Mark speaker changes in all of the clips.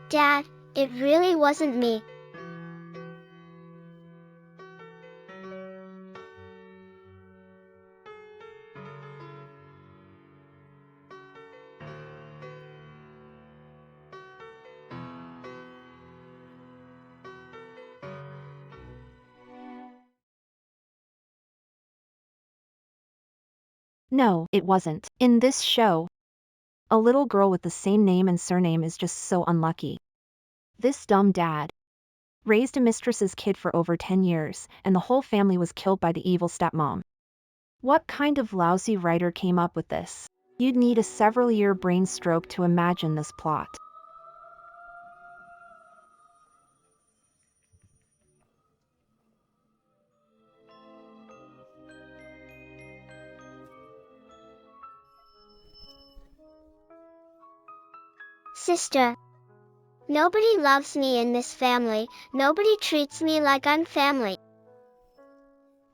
Speaker 1: Dad, it really wasn't me.
Speaker 2: No, it wasn't. In this show, a little girl with the same name and surname is just so unlucky. This dumb dad raised a mistress's kid for over 10 years, and the whole family was killed by the evil stepmom. What kind of lousy writer came up with this? You'd need a several-year brain stroke to imagine this plot.
Speaker 1: Sister. Nobody loves me in this family. Nobody treats me like I'm family.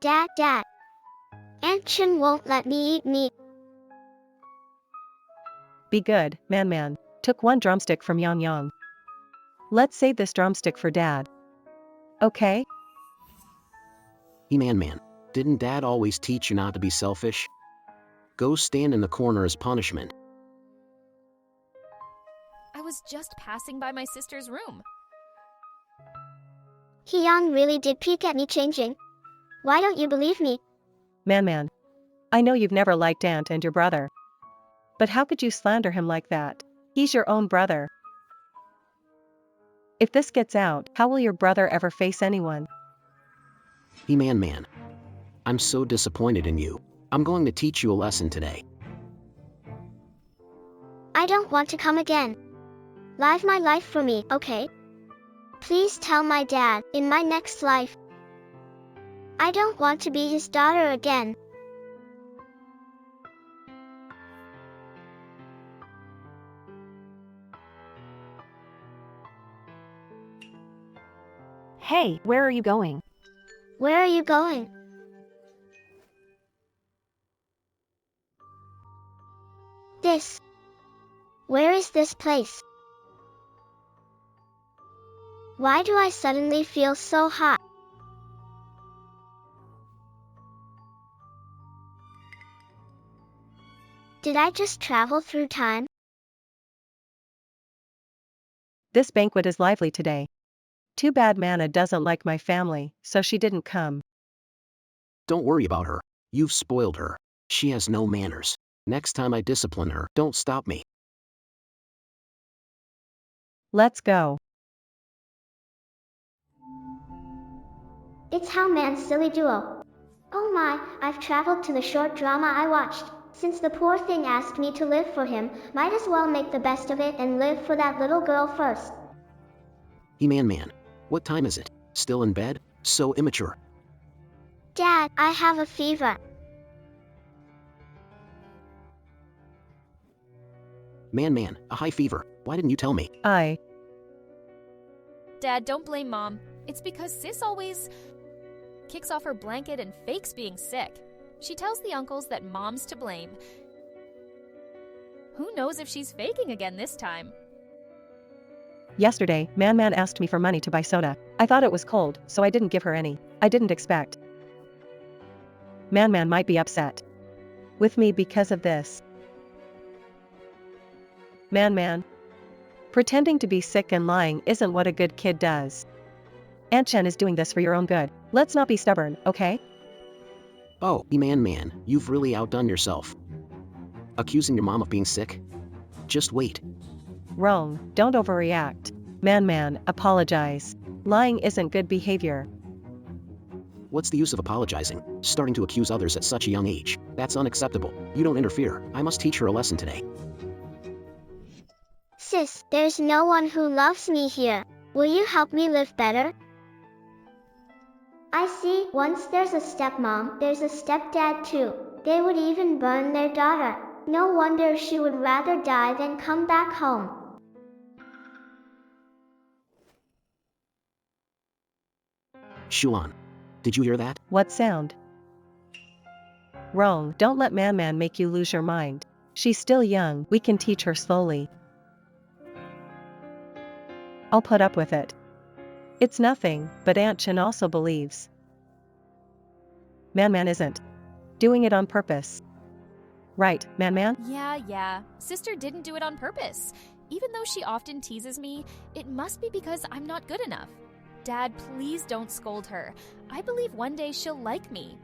Speaker 1: Dad. Aunt Chen won't let me eat meat.
Speaker 3: Be good, Man. Took one drumstick from Yang. Let's save this drumstick for Dad. Okay?
Speaker 4: Man, didn't Dad always teach you not to be selfish? Go stand in the corner as punishment.
Speaker 5: I was just passing by my sister's room.
Speaker 1: Hyun really did peek at me changing. Why don't you believe me?
Speaker 3: Man. I know you've never liked Aunt and your brother. But how could you slander him like that? He's your own brother. If this gets out, how will your brother ever face anyone?
Speaker 4: Man. I'm so disappointed in you. I'm going to teach you a lesson today.
Speaker 1: I don't want to come again. Live my life for me, okay? Please tell my dad, in my next life. I don't want to be his daughter again.
Speaker 2: Hey, where are you going?
Speaker 1: Where are you going? Where is this place? Why do I suddenly feel so hot? Did I just travel through time?
Speaker 3: This banquet is lively today. Too bad Manna doesn't like my family, so she didn't come.
Speaker 4: Don't worry about her. You've spoiled her. She has no manners. Next time I discipline her, don't stop me.
Speaker 3: Let's go.
Speaker 1: It's How Man's silly duo. Oh my, I've traveled to the short drama I watched. Since the poor thing asked me to live for him, might as well make the best of it and live for that little girl first.
Speaker 4: Man, what time is it? Still in bed? So immature.
Speaker 1: Dad, I have a fever.
Speaker 4: Man, a high fever. Why didn't you tell me?
Speaker 5: Dad, don't blame Mom. It's because Sis always kicks off her blanket and fakes being sick. She tells the uncles that Mom's to blame. Who knows if she's faking again this time?
Speaker 3: Yesterday, Man asked me for money to buy soda. I thought it was cold, so I didn't give her any. I didn't expect Man might be upset with me because of this. Man. Pretending to be sick and lying isn't what a good kid does. Aunt Chen is doing this for your own good. Let's not be stubborn, okay?
Speaker 4: Oh, man, you've really outdone yourself. Accusing your mom of being sick? Just wait.
Speaker 3: Wrong, don't overreact. Man, apologize. Lying isn't good behavior.
Speaker 4: What's the use of apologizing? Starting to accuse others at such a young age. That's unacceptable. You don't interfere. I must teach her a lesson today.
Speaker 1: Sis, there's no one who loves me here. Will you help me live better? I see, once there's a stepmom, there's a stepdad too. They would even burn their daughter. No wonder she would rather die than come back home.
Speaker 4: Shuan, did you hear that?
Speaker 3: What sound? Wrong, don't let Man make you lose your mind. She's still young, we can teach her slowly. I'll put up with it. It's nothing, but Aunt Chen also believes Man isn't doing it on purpose. Right, Man?
Speaker 5: Yeah. Sister didn't do it on purpose. Even though she often teases me, it must be because I'm not good enough. Dad, please don't scold her. I believe one day she'll like me.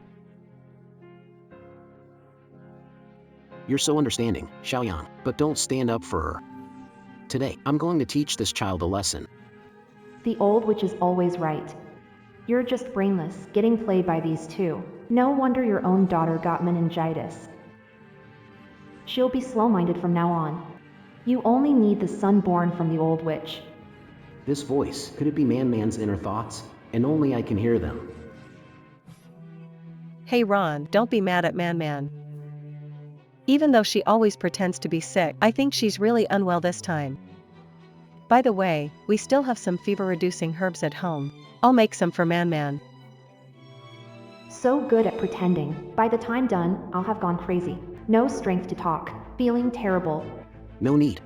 Speaker 4: You're so understanding, Xiaoyang, but don't stand up for her. Today, I'm going to teach this child a lesson.
Speaker 2: The old witch is always right. You're just brainless, getting played by these two. No wonder your own daughter got meningitis. She'll be slow-minded from now on. You only need the son born from the old witch.
Speaker 4: This voice, could it be Man's inner thoughts? And only I can hear them.
Speaker 3: Hey Ron, don't be mad at Man. Even though she always pretends to be sick, I think she's really unwell this time. By the way, we still have some fever-reducing herbs at home. I'll make some for Man.
Speaker 2: So good at pretending. By the time done, I'll have gone crazy. No strength to talk. Feeling terrible.
Speaker 4: No need.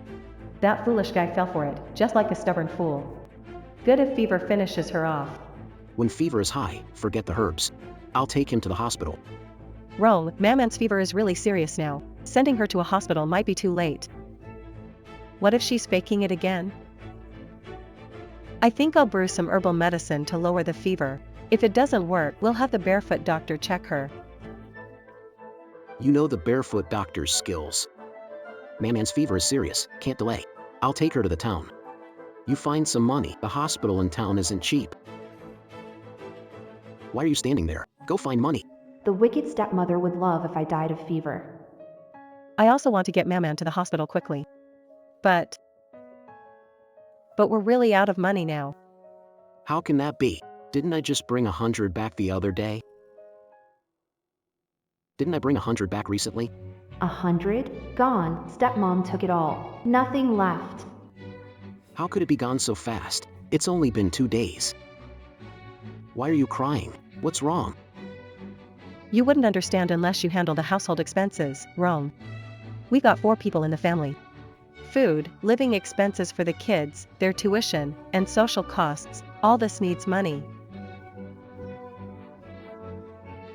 Speaker 3: That foolish guy fell for it, just like a stubborn fool. Good if fever finishes her off.
Speaker 4: When fever is high, forget the herbs. I'll take him to the hospital.
Speaker 3: Wrong, Man's fever is really serious now. Sending her to a hospital might be too late. What if she's faking it again? I think I'll brew some herbal medicine to lower the fever. If it doesn't work, we'll have the barefoot doctor check her.
Speaker 4: You know the barefoot doctor's skills. Man's fever is serious, can't delay. I'll take her to the town. You find some money, the hospital in town isn't cheap. Why are you standing there? Go find money.
Speaker 2: The wicked stepmother would love if I died of fever.
Speaker 3: I also want to get Man to the hospital quickly. But we're really out of money now.
Speaker 4: How can that be? Didn't I just bring 100 back the other day? Didn't I bring 100 back recently?
Speaker 2: 100? Gone. Stepmom took it all. Nothing left.
Speaker 4: How could it be gone so fast? It's only been 2 days. Why are you crying? What's wrong?
Speaker 3: You wouldn't understand unless you handle the household expenses, Rome. We got 4 people in the family. Food, living expenses for the kids, their tuition, and social costs, all this needs money.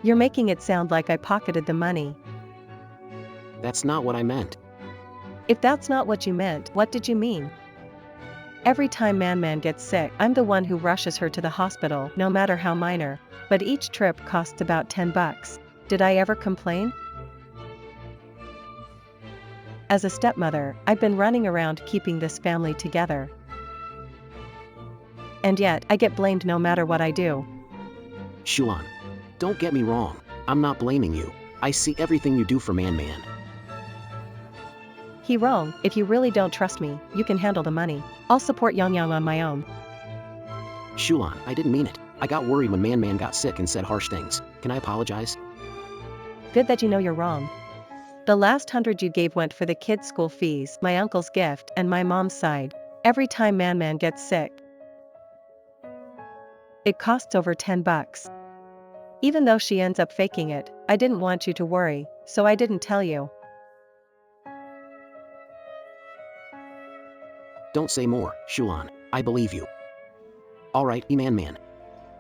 Speaker 3: You're making it sound like I pocketed the money.
Speaker 4: That's not what I meant.
Speaker 3: If that's not what you meant, what did you mean? Every time Man gets sick, I'm the one who rushes her to the hospital, no matter how minor, but each trip costs about $10. Did I ever complain? As a stepmother, I've been running around keeping this family together. And yet, I get blamed no matter what I do.
Speaker 4: Shuan, don't get me wrong. I'm not blaming you. I see everything you do for Man.
Speaker 3: He wrong, if you really don't trust me, you can handle the money. I'll support Yang on my own.
Speaker 4: Shuan, I didn't mean it. I got worried when Man got sick and said harsh things. Can I apologize?
Speaker 3: Good that you know you're wrong. The last 100 you gave went for the kids' school fees, my uncle's gift, and my mom's side. Every time Man gets sick, it costs over $10. Even though she ends up faking it, I didn't want you to worry, so I didn't tell you.
Speaker 4: Don't say more, Shuan. I believe you. Alright, Man.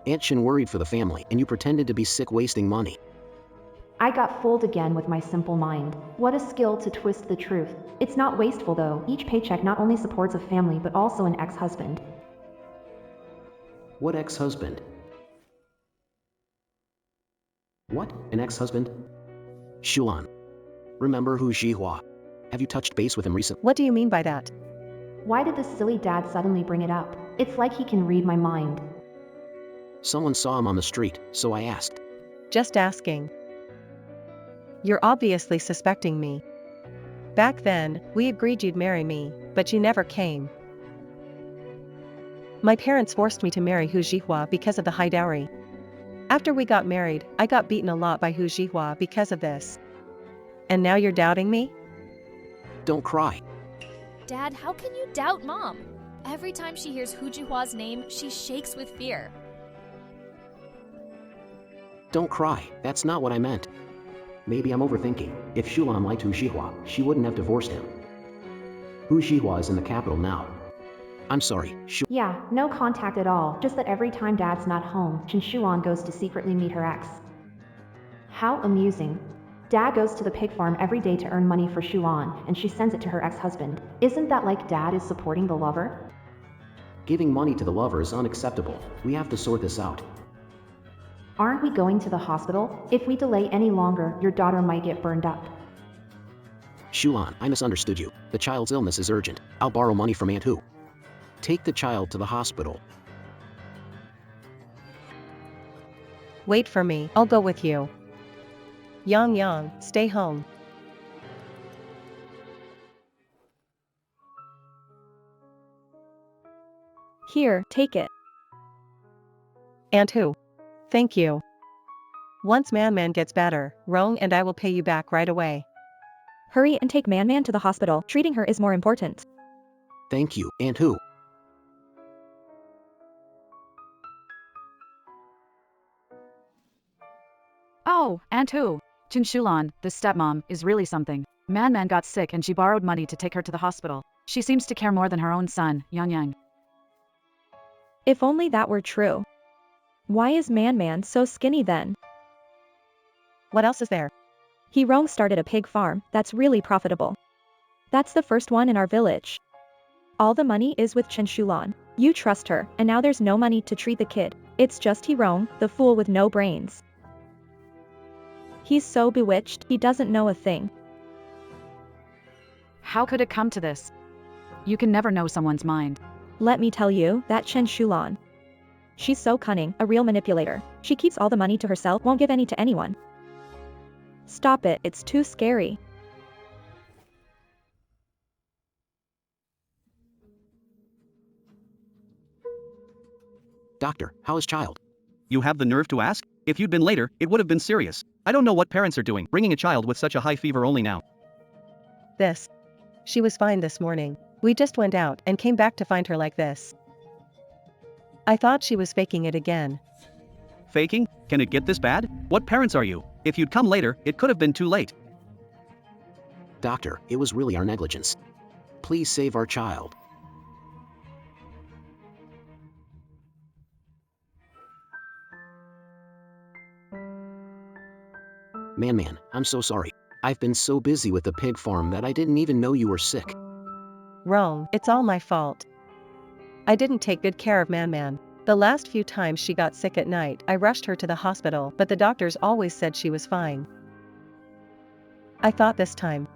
Speaker 4: Aunt Chen worried for the family and you pretended to be sick wasting money.
Speaker 2: I got fooled again with my simple mind. What a skill to twist the truth. It's not wasteful though. Each paycheck not only supports a family but also an ex-husband.
Speaker 4: What ex-husband? What? An ex-husband? Shuan. Remember Hu Zhihua? Have you touched base with him recently?
Speaker 3: What do you mean by that?
Speaker 2: Why did this silly dad suddenly bring it up? It's like he can read my mind.
Speaker 4: Someone saw him on the street, so I asked.
Speaker 3: Just asking. You're obviously suspecting me. Back then, we agreed you'd marry me, but you never came. My parents forced me to marry Hu Zhihua because of the high dowry. After we got married, I got beaten a lot by Hu Zhihua because of this. And now you're doubting me?
Speaker 4: Don't cry.
Speaker 5: Dad, how can you doubt Mom? Every time she hears Hu Jihua's name, she shakes with fear.
Speaker 4: Don't cry, that's not what I meant. Maybe I'm overthinking. If Shulan liked Hu Zhihua, she wouldn't have divorced him. Hu Zhihua is in the capital now. I'm sorry,
Speaker 2: Yeah, no contact at all, just that every time Dad's not home, Chen Shuan goes to secretly meet her ex. How amusing. Dad goes to the pig farm every day to earn money for Shuan, and she sends it to her ex-husband. Isn't that like Dad is supporting the lover?
Speaker 4: Giving money to the lover is unacceptable. We have to sort this out.
Speaker 2: Aren't we going to the hospital? If we delay any longer, your daughter might get burned up.
Speaker 4: Shuan, I misunderstood you. The child's illness is urgent. I'll borrow money from Aunt Hu. Take the child to the hospital.
Speaker 3: Wait for me, I'll go with you. Yang, stay home.
Speaker 2: Here, take it.
Speaker 3: Aunt Hu. Thank you. Once Man gets better, Rong and I will pay you back right away.
Speaker 2: Hurry and take Man to the hospital. Treating her is more important.
Speaker 4: Thank you, Aunt Hu.
Speaker 6: Oh, Aunt Hu. Chen Shulan, the stepmom, is really something. Man got sick and she borrowed money to take her to the hospital. She seems to care more than her own son, Yang.
Speaker 2: If only that were true. Why is Man so skinny then?
Speaker 3: What else is there?
Speaker 2: He Rong started a pig farm, that's really profitable. That's the first one in our village. All the money is with Chen Shulan. You trust her, and now there's no money to treat the kid. It's just he Rong, the fool with no brains. He's so bewitched, he doesn't know a thing.
Speaker 6: How could it come to this? You can never know someone's mind.
Speaker 2: Let me tell you, that Chen Shulan. She's so cunning, a real manipulator. She keeps all the money to herself, won't give any to anyone. Stop it, it's too scary.
Speaker 4: Doctor, how is child?
Speaker 7: You have the nerve to ask? If you'd been later, it would have been serious. I don't know what parents are doing, bringing a child with such a high fever only now.
Speaker 3: She was fine this morning. We just went out and came back to find her like this. I thought she was faking it again.
Speaker 7: Faking? Can it get this bad? What parents are you? If you'd come later, it could have been too late.
Speaker 4: Doctor, it was really our negligence. Please save our child. Man, I'm so sorry. I've been so busy with the pig farm that I didn't even know you were sick.
Speaker 3: Wrong, it's all my fault. I didn't take good care of Man. The last few times she got sick at night, I rushed her to the hospital, but the doctors always said she was fine. I thought this time.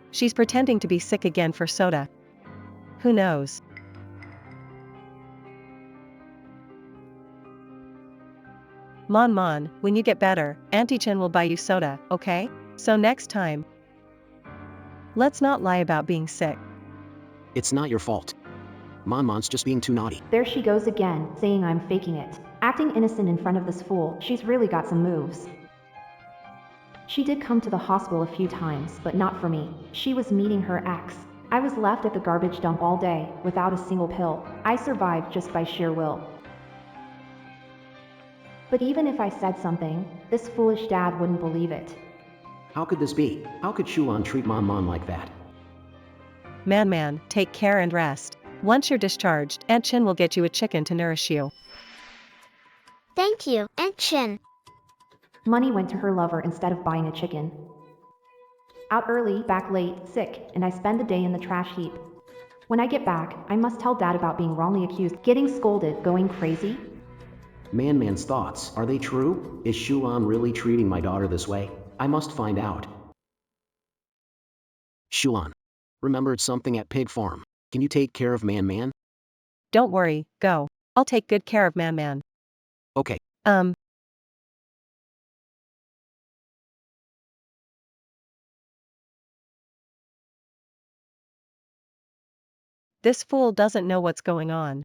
Speaker 3: She's pretending to be sick again for soda. Who knows? Mon, when you get better, Auntie Chen will buy you soda, okay? So next time, let's not lie about being sick.
Speaker 4: It's not your fault. Mon's just being too naughty.
Speaker 2: There she goes again, saying I'm faking it. Acting innocent in front of this fool, she's really got some moves. She did come to the hospital a few times, but not for me. She was meeting her ex. I was left at the garbage dump all day, without a single pill. I survived just by sheer will. But even if I said something, this foolish dad wouldn't believe it.
Speaker 4: How could this be? How could Shulan treat Mon like that?
Speaker 3: Man, take care and rest. Once you're discharged, Aunt Chen will get you a chicken to nourish you.
Speaker 1: Thank you, Aunt Chen.
Speaker 2: Money went to her lover instead of buying a chicken. Out early, back late, sick, and I spend the day in the trash heap. When I get back, I must tell Dad about being wrongly accused, getting scolded, going crazy.
Speaker 4: Man's thoughts, are they true? Is Shulan really treating my daughter this way? I must find out. Shulan, remembered something at pig farm. Can you take care of Man?
Speaker 3: Don't worry, go. I'll take good care of Man.
Speaker 4: Okay.
Speaker 3: This fool doesn't know what's going on.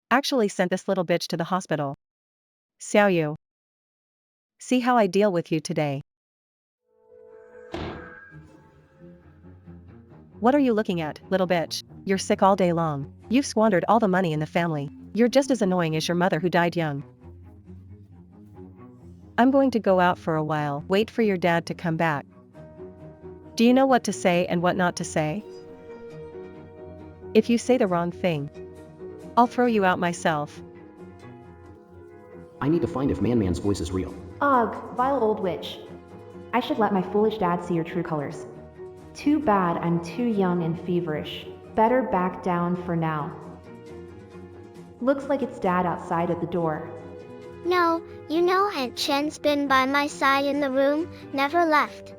Speaker 3: Actually sent this little bitch to the hospital. Xiao Yu. See how I deal with you today. What are you looking at, little bitch? You're sick all day long. You've squandered all the money in the family. You're just as annoying as your mother who died young. I'm going to go out for a while, wait for your dad to come back. Do you know what to say and what not to say? If you say the wrong thing, I'll throw you out myself.
Speaker 4: I need to find if Man-Man's voice is real.
Speaker 2: Ugh, vile old witch. I should let my foolish dad see your true colors. Too bad I'm too young and feverish. Better back down for now. Looks like it's Dad outside at the door.
Speaker 1: No, you know Aunt Chen's been by my side in the room, never left.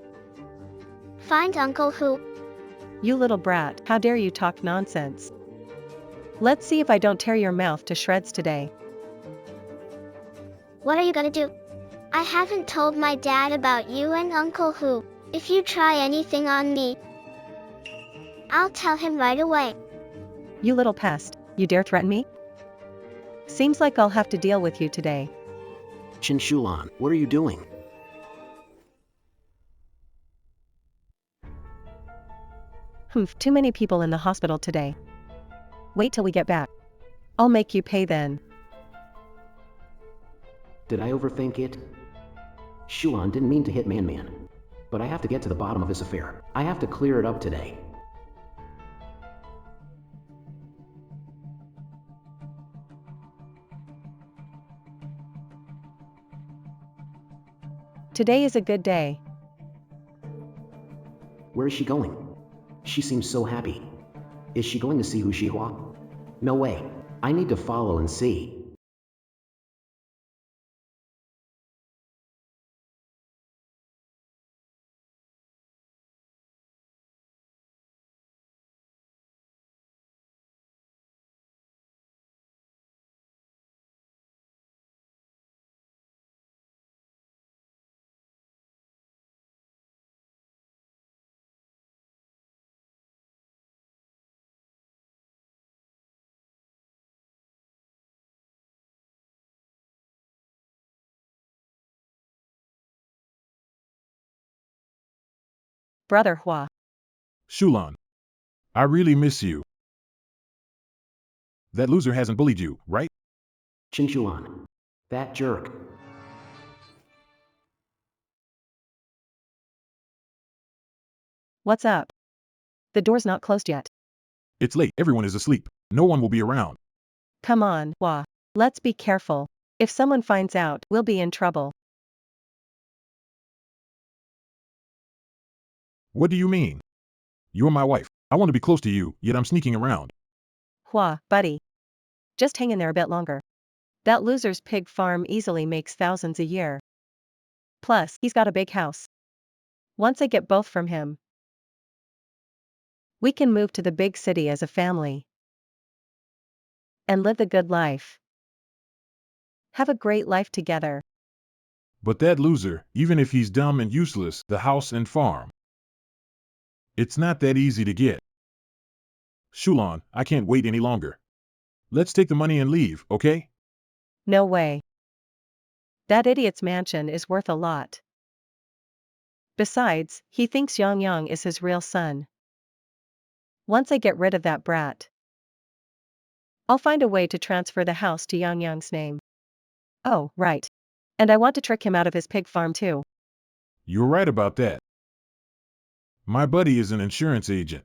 Speaker 1: Find Uncle Who.
Speaker 3: You little brat, how dare you talk nonsense? Let's see if I don't tear your mouth to shreds today.
Speaker 1: What are you gonna do? I haven't told my dad about you and Uncle Who. If you try anything on me, I'll tell him right away.
Speaker 3: You little pest, you dare threaten me? Seems like I'll have to deal with you today.
Speaker 4: Shulan, what are you doing?
Speaker 3: Too many people in the hospital today. Wait till we get back. I'll make you pay then.
Speaker 4: Did I overthink it? Shulan didn't mean to hit Man-Man. But I have to get to the bottom of this affair. I have to clear it up today.
Speaker 3: Today is a good day.
Speaker 4: Where is she going? She seems so happy. Is she going to see Hu Shihua? No way. I need to follow and see.
Speaker 3: Brother Hua.
Speaker 8: Shulan, I really miss you. That loser hasn't bullied you, right?
Speaker 4: Shulan. That jerk.
Speaker 3: What's up? The door's not closed yet.
Speaker 8: It's late, everyone is asleep. No one will be around.
Speaker 3: Come on, Hua. Let's be careful. If someone finds out, we'll be in trouble.
Speaker 8: What do you mean? You're my wife. I want to be close to you, yet I'm sneaking around.
Speaker 3: Hua, buddy. Just hang in there a bit longer. That loser's pig farm easily makes thousands a year. Plus, he's got a big house. Once I get both from him, we can move to the big city as a family and live the good life. Have a great life together.
Speaker 8: But that loser, even if he's dumb and useless, the house and farm. It's not that easy to get. Shulan, I can't wait any longer. Let's take the money and leave, okay?
Speaker 3: No way. That idiot's mansion is worth a lot. Besides, he thinks Yang Yang is his real son. Once I get rid of that brat, I'll find a way to transfer the house to Yang Yang's name. Oh, right. And I want to trick him out of his pig farm too.
Speaker 8: You're right about that. My buddy is an insurance agent.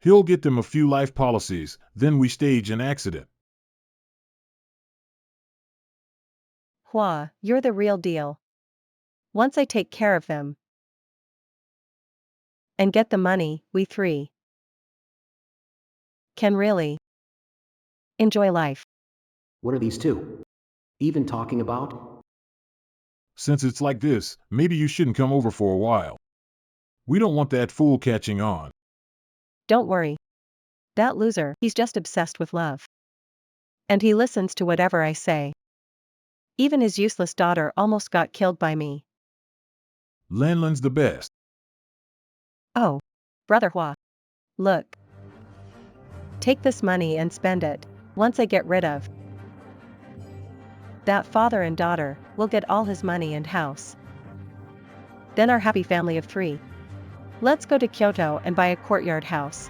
Speaker 8: He'll get them a few life policies, then we stage an accident.
Speaker 3: Hua, you're the real deal. Once I take care of them and get the money, we three can really enjoy life.
Speaker 4: What are these two even talking about?
Speaker 8: Since it's like this, maybe you shouldn't come over for a while. We don't want that fool catching on.
Speaker 3: Don't worry. That loser, he's just obsessed with love. And he listens to whatever I say. Even his useless daughter almost got killed by me.
Speaker 8: Lanlan's the best.
Speaker 3: Oh, Brother Hua. Look. Take this money and spend it. Once I get rid of that father and daughter, we'll get all his money and house. Then our happy family of three. Let's go to Kyoto and buy a courtyard house.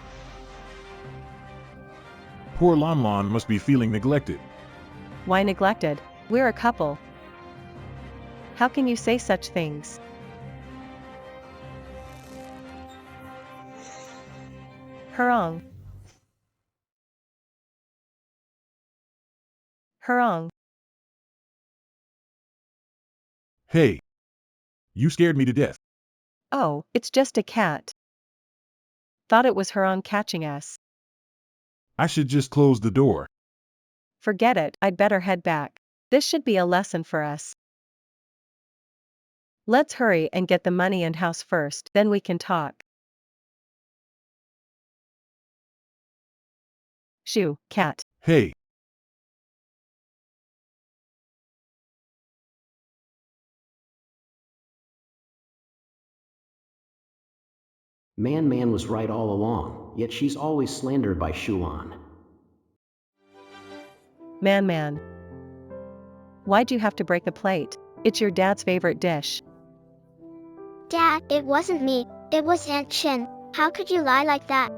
Speaker 8: Poor Lanlan must be feeling neglected.
Speaker 3: Why neglected? We're a couple. How can you say such things? Hurong. Hurong.
Speaker 8: Hey, you scared me to death.
Speaker 3: Oh, it's just a cat. Thought it was Hurong catching us.
Speaker 8: I should just close the door.
Speaker 3: Forget it, I'd better head back. This should be a lesson for us. Let's hurry and get the money and house first, then we can talk. Shoo, cat.
Speaker 8: Hey,
Speaker 4: Man was right all along, yet she's always slandered by Shulan.
Speaker 3: Man. Why'd you have to break the plate? It's your dad's favorite dish.
Speaker 1: Dad, it wasn't me, it was Aunt Chin. How could you lie like that?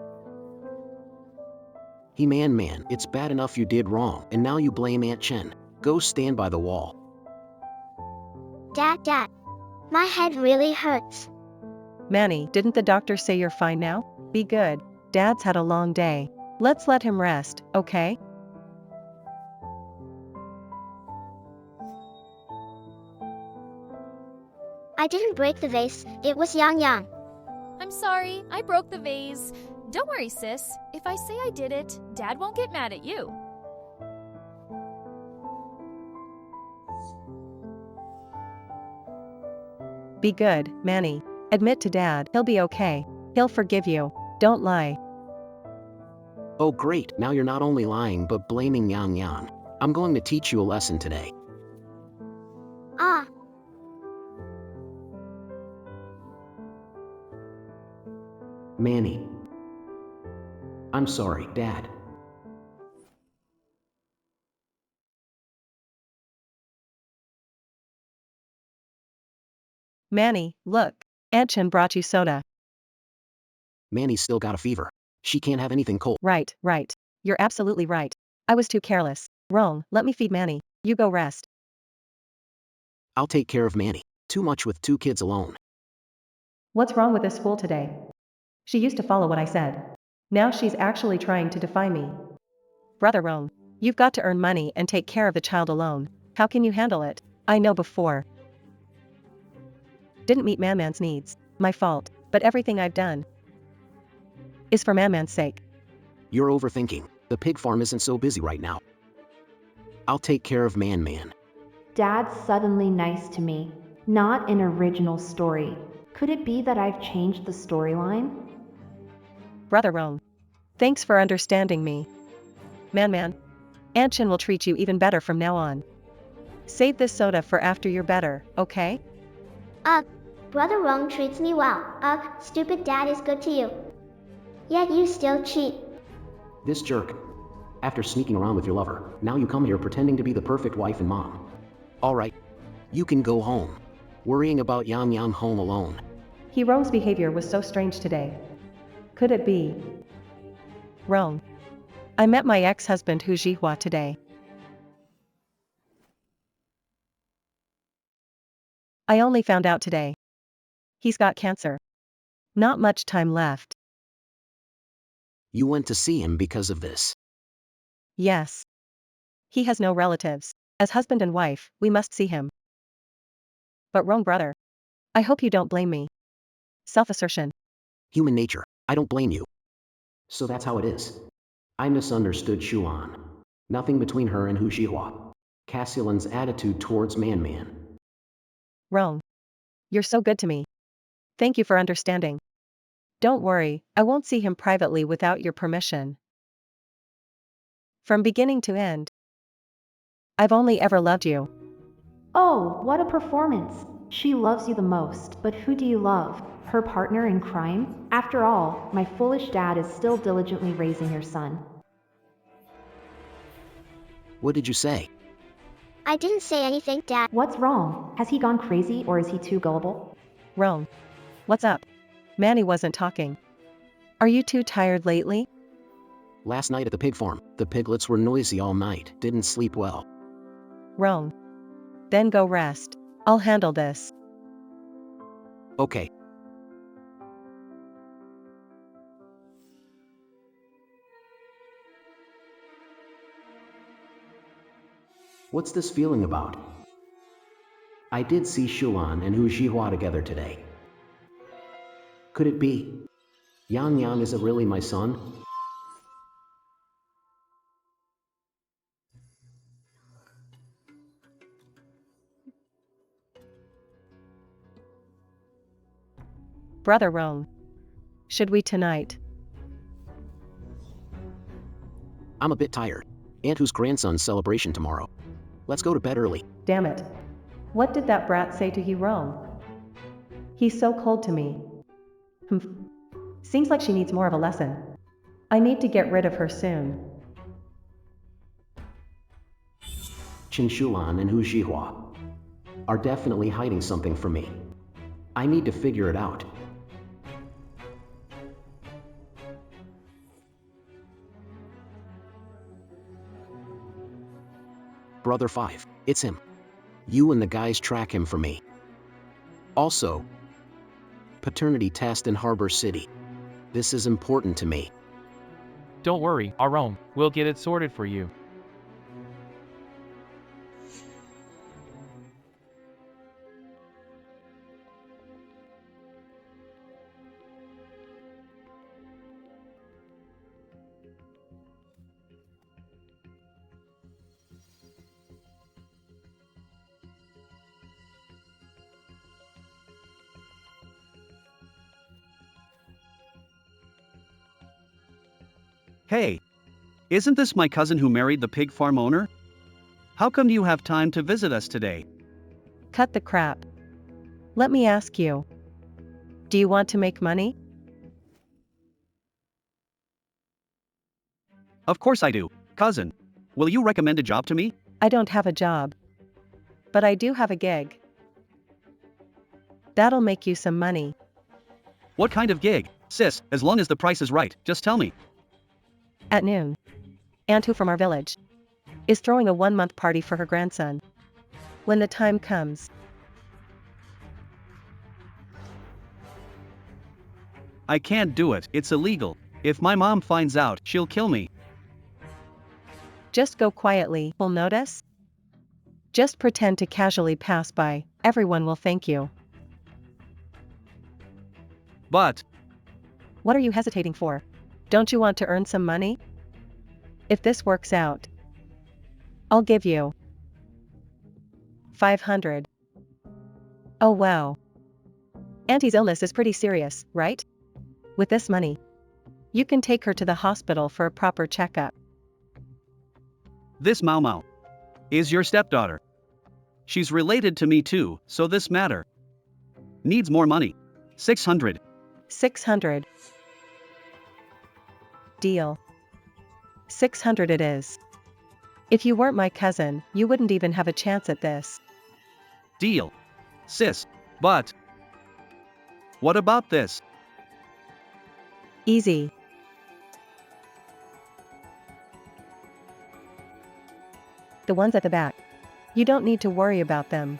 Speaker 4: He man, it's bad enough you did wrong, and now you blame Aunt Chen. Go stand by the wall.
Speaker 1: Dad, my head really hurts.
Speaker 3: Manny, didn't the doctor say you're fine now? Be good. Dad's had a long day. Let's let him rest, okay?
Speaker 1: I didn't break the vase, it was Yang.
Speaker 5: I'm sorry, I broke the vase. Don't worry, sis. If I say I did it, Dad won't get mad at you.
Speaker 3: Be good, Manny. Admit to Dad, he'll be okay. He'll forgive you. Don't lie.
Speaker 4: Oh great, now you're not only lying but blaming Yang. I'm going to teach you a lesson today.
Speaker 1: Ah,
Speaker 4: Manny. I'm sorry, Dad.
Speaker 3: Manny, look. Aunt Chen brought you soda.
Speaker 4: Manny's still got a fever. She can't have anything cold.
Speaker 3: Right. You're absolutely right. I was too careless. Wrong, let me feed Manny. You go rest.
Speaker 4: I'll take care of Manny. Too much with 2 kids alone.
Speaker 3: What's wrong with this fool today? She used to follow what I said. Now she's actually trying to defy me. Brother Rome, you've got to earn money and take care of the child alone. How can you handle it? I know before. Didn't meet Man's needs. My fault. But everything I've done is for Man's sake.
Speaker 4: You're overthinking. The pig farm isn't so busy right now. I'll take care of Man.
Speaker 2: Dad's suddenly nice to me. Not an original story. Could it be that I've changed the storyline?
Speaker 3: Brother Rome, thanks for understanding me. Man, Aunt Chen will treat you even better from now on. Save this soda for after you're better, okay?
Speaker 1: Brother Rong treats me well. Stupid dad is good to you. Yet you still cheat.
Speaker 4: This jerk. After sneaking around with your lover, now you come here pretending to be the perfect wife and mom. Alright. You can go home. Worrying about Yang home alone.
Speaker 3: Rome's behavior was so strange today. Could it be? Rome. I met my ex-husband Hu Jihua today. I only found out today. He's got cancer. Not much time left.
Speaker 4: You went to see him because of this.
Speaker 3: Yes. He has no relatives. As husband and wife, we must see him. But wrong brother. I hope you don't blame me. Self-assertion.
Speaker 4: Human nature. I don't blame you. So that's how it is. I misunderstood Shuan. Nothing between her and Hu Jihua. Cassian's attitude towards Man.
Speaker 3: Wrong. You're so good to me. Thank you for understanding. Don't worry, I won't see him privately without your permission. From beginning to end, I've only ever loved you.
Speaker 2: Oh, what a performance! She loves you the most, but who do you love? Her partner in crime? After all, my foolish dad is still diligently raising your son.
Speaker 4: What did you say?
Speaker 1: I didn't say anything, Dad.
Speaker 2: What's wrong? Has he gone crazy or is he too gullible?
Speaker 3: Wrong. What's up? Manny wasn't talking. Are you too tired lately?
Speaker 4: Last night at the pig farm, the piglets were noisy all night, didn't sleep well.
Speaker 3: Wrong. Then go rest. I'll handle this.
Speaker 4: Okay. What's this feeling about? I did see Shulan and Hu Jihua together today. Could it be? Yang Yang isn't really my son?
Speaker 3: Brother Rome. Should we tonight?
Speaker 4: I'm a bit tired. Aunt Hu's grandson's celebration tomorrow. Let's go to bed early.
Speaker 3: Damn it. What did that brat say to you, Rome? He's so cold to me. Seems like she needs more of a lesson. I need to get rid of her soon.
Speaker 4: Chen Shulan and Hu Jihua are definitely hiding something from me. I need to figure it out. Brother 5, it's him. You and the guys track him for me. Also, paternity test in Harbor City. This is important to me.
Speaker 9: Don't worry, Arom, we'll get it sorted for you.
Speaker 7: Hey, isn't this my cousin who married the pig farm owner? How come you have time to visit us today?
Speaker 3: Cut the crap. Let me ask you. Do you want to make money?
Speaker 7: Of course I do, cousin. Will you recommend a job to me?
Speaker 3: I don't have a job. But I do have a gig. That'll make you some money.
Speaker 7: What kind of gig? Sis, as long as the price is right, just tell me.
Speaker 3: At noon, Aunt Hu from our village is throwing a 1-month party for her grandson. When the time comes,
Speaker 7: I can't do it, it's illegal. If my mom finds out, she'll kill me.
Speaker 3: just go quietly, will notice? Just pretend to casually pass by, everyone will thank you.
Speaker 7: But
Speaker 3: What are you hesitating for? Don't you want to earn some money? If this works out, I'll give you 500. Oh wow. Auntie's illness is pretty serious, right? With this money, you can take her to the hospital for a proper checkup.
Speaker 7: this Mau Mau is your stepdaughter. She's related to me too, so this matter needs more money. 600.
Speaker 3: 600. Deal. 600 it is. If you weren't my cousin, you wouldn't even have a chance at this.
Speaker 7: Deal. Sis. But what about this?
Speaker 3: Easy. The ones at the back. You don't need to worry about them.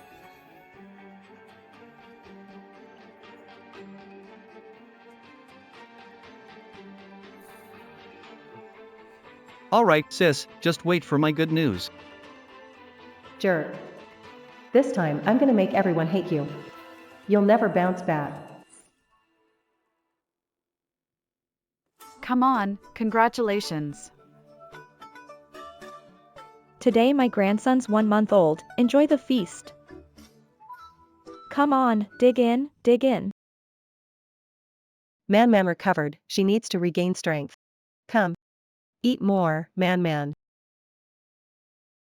Speaker 7: Alright, sis, just wait for my good news.
Speaker 3: Jerk. This time, I'm gonna make everyone hate you. You'll never bounce back.
Speaker 6: Come on, congratulations.
Speaker 2: Today my grandson's 1 month old. Enjoy the feast. Come on, dig in, dig in.
Speaker 3: Man Man recovered, she needs to regain strength. Come. Eat more, Man Man.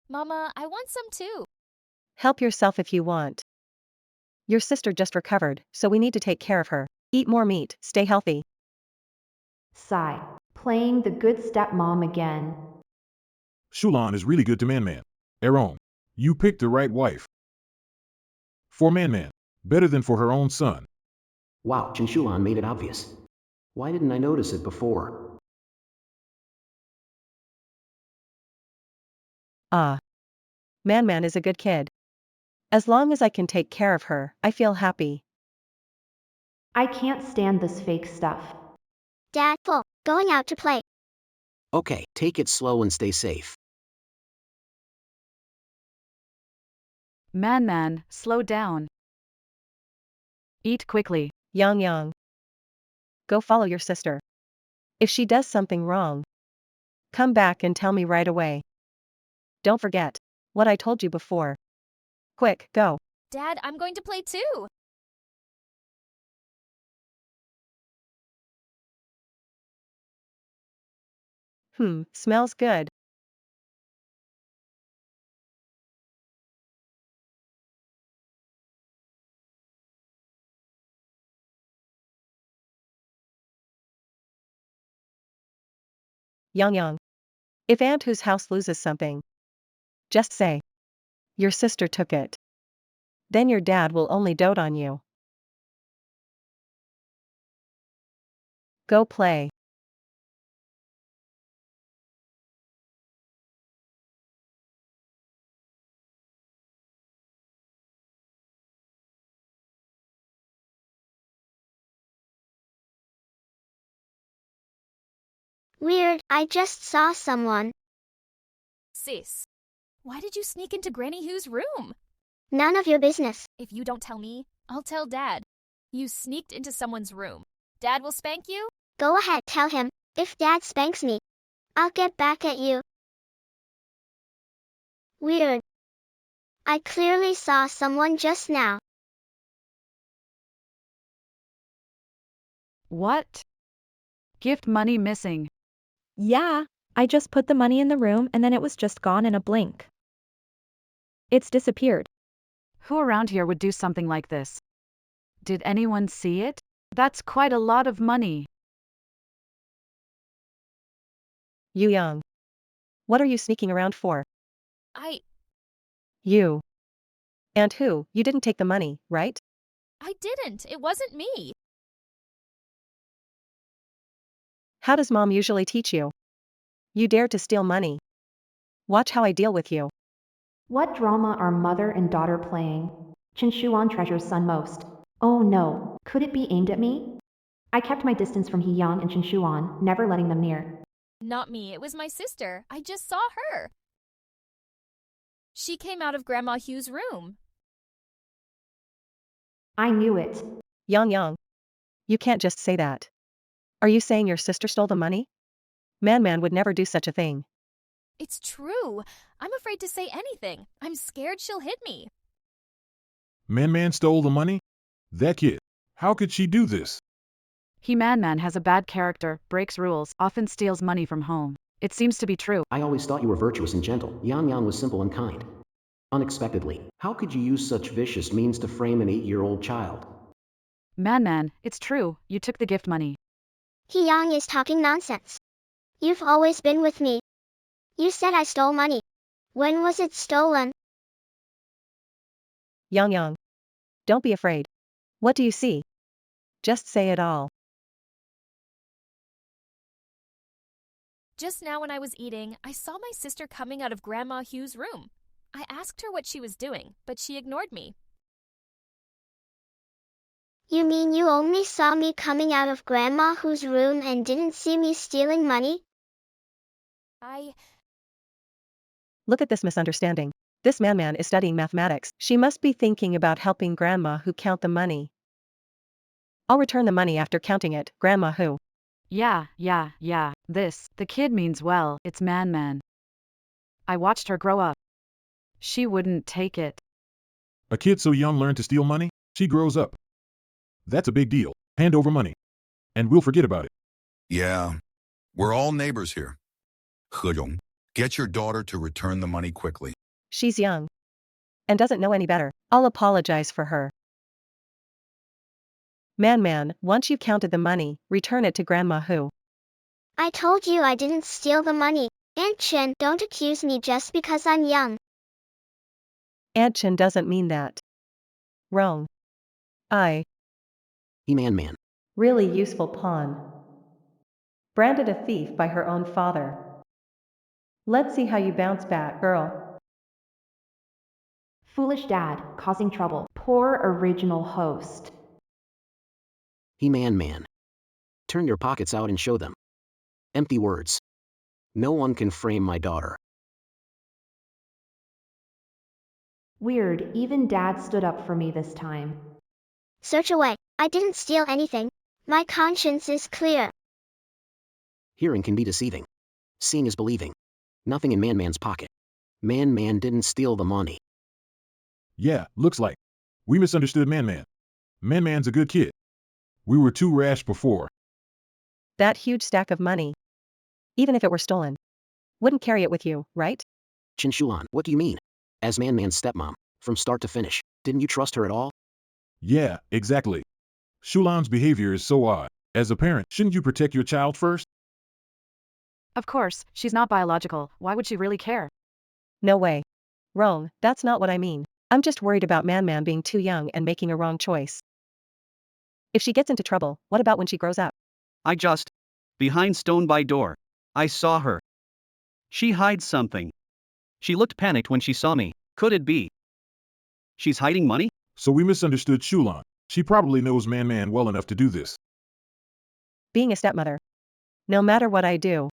Speaker 5: Mama, I want some too.
Speaker 3: Help yourself if you want. Your sister just recovered, so we need to take care of her. Eat more meat, stay healthy.
Speaker 2: Sigh. Playing the good stepmom again.
Speaker 8: Shulan is really good to Man Man. Aaron, you picked the right wife. For Man Man, better than for her own son.
Speaker 4: Wow, Chen Shulan made it obvious. Why didn't I notice it before?
Speaker 3: Ah. Man Man is a good kid. As long as I can take care of her, I feel happy.
Speaker 2: I can't stand this fake stuff.
Speaker 1: Dad, full, going out to play.
Speaker 4: Okay, take it slow and stay safe.
Speaker 6: Man, slow down. Eat quickly.
Speaker 3: Yang. Go follow your sister. If she does something wrong, come back and tell me right away. Don't forget what I told you before. Quick, go.
Speaker 5: Dad, I'm going to play too.
Speaker 3: Smells good. Yang. If Aunt Whose house loses something, just say, your sister took it. Then your dad will only dote on you. Go play.
Speaker 1: Weird, I just saw someone.
Speaker 5: Sis, why did you sneak into Granny Hugh's room?
Speaker 1: None of your business.
Speaker 5: If you don't tell me, I'll tell Dad. You sneaked into someone's room. Dad will spank you?
Speaker 1: Go ahead, tell him. If Dad spanks me, I'll get back at you. Weird. I clearly saw someone just now.
Speaker 6: What? Gift money missing.
Speaker 2: Yeah, I just put the money in the room and then it was just gone in a blink. It's disappeared.
Speaker 6: Who around here would do something like this? Did anyone see it? That's quite a lot of money.
Speaker 3: Yang. What are you sneaking around for? You. Aunt Who, you didn't take the money, right?
Speaker 5: I didn't. It wasn't me.
Speaker 3: How does Mom usually teach you? You dare to steal money. Watch how I deal with you.
Speaker 2: What drama are mother and daughter playing? Shuan treasures son most. Oh no, could it be aimed at me? I kept my distance from Yang and Shuan, never letting them near.
Speaker 5: Not me. It was my sister. I just saw her. She came out of Grandma Hugh's room.
Speaker 2: I knew it.
Speaker 3: Yang. You can't just say that. Are you saying your sister stole the money? Man would never do such a thing.
Speaker 5: It's true. I'm afraid to say anything. I'm scared she'll hit me.
Speaker 8: Man stole the money? That kid. How could she do this?
Speaker 6: Man has a bad character, breaks rules, often steals money from home. It seems to be true.
Speaker 4: I always thought you were virtuous and gentle. Yang was simple and kind. Unexpectedly, how could you use such vicious means to frame an 8-year-old child?
Speaker 6: Man, it's true. You took the gift money.
Speaker 1: Yang is talking nonsense. You've always been with me. You said I stole money. When was it stolen?
Speaker 3: Yang. Don't be afraid. What do you see? Just say it all.
Speaker 5: Just now when I was eating, I saw my sister coming out of Grandma Hugh's room. I asked her what she was doing, but she ignored me.
Speaker 1: You mean you only saw me coming out of Grandma Hugh's room and didn't see me stealing money?
Speaker 3: Look at this misunderstanding. This man is studying mathematics. She must be thinking about helping Grandma Who count the money. I'll return the money after counting it, Grandma Who.
Speaker 6: Yeah. The kid means well, it's man. I watched her grow up. She wouldn't take it.
Speaker 8: A kid so young learned to steal money? She grows up. That's a big deal. Hand over money. And we'll forget about it.
Speaker 10: Yeah, we're all neighbors here. He Rong, get your daughter to return the money quickly.
Speaker 3: She's young. And doesn't know any better. I'll apologize for her. Man, once you've counted the money, return it to Grandma Who.
Speaker 1: I told you I didn't steal the money. Aunt Chen, don't accuse me just because I'm young.
Speaker 3: Aunt Chen doesn't mean that. Wrong.
Speaker 4: Man.
Speaker 3: Really useful pawn. Branded a thief by her own father. Let's see how you bounce back, girl.
Speaker 2: Foolish dad, causing trouble. Poor original host.
Speaker 4: Man. Turn your pockets out and show them. Empty words. No one can frame my daughter.
Speaker 2: Weird, even Dad stood up for me this time.
Speaker 1: Search away. I didn't steal anything. My conscience is clear.
Speaker 4: Hearing can be deceiving. Seeing is believing. Nothing in Man-Man's pocket. Man-Man didn't steal the money.
Speaker 8: Yeah, looks like. We misunderstood Man-Man. Man-Man's a good kid. We were too rash before.
Speaker 3: That huge stack of money. Even if it were stolen. Wouldn't carry it with you, right?
Speaker 4: Shulan, what do you mean? As Man-Man's stepmom, from start to finish, didn't you trust her at all?
Speaker 8: Yeah, exactly. Shulan's behavior is so odd. As a parent, shouldn't you protect your child first?
Speaker 6: Of course, she's not biological. Why would she really care?
Speaker 3: No way. Wrong, that's not what I mean. I'm just worried about Man-Man being too young and making a wrong choice. If she gets into trouble, what about when she grows up?
Speaker 7: I just. Behind stone by door. I saw her. She hides something. She looked panicked when she saw me. Could it be? She's hiding money?
Speaker 8: So we misunderstood Shulan. She probably knows Man-Man well enough to do this.
Speaker 3: Being a stepmother. No matter what I do.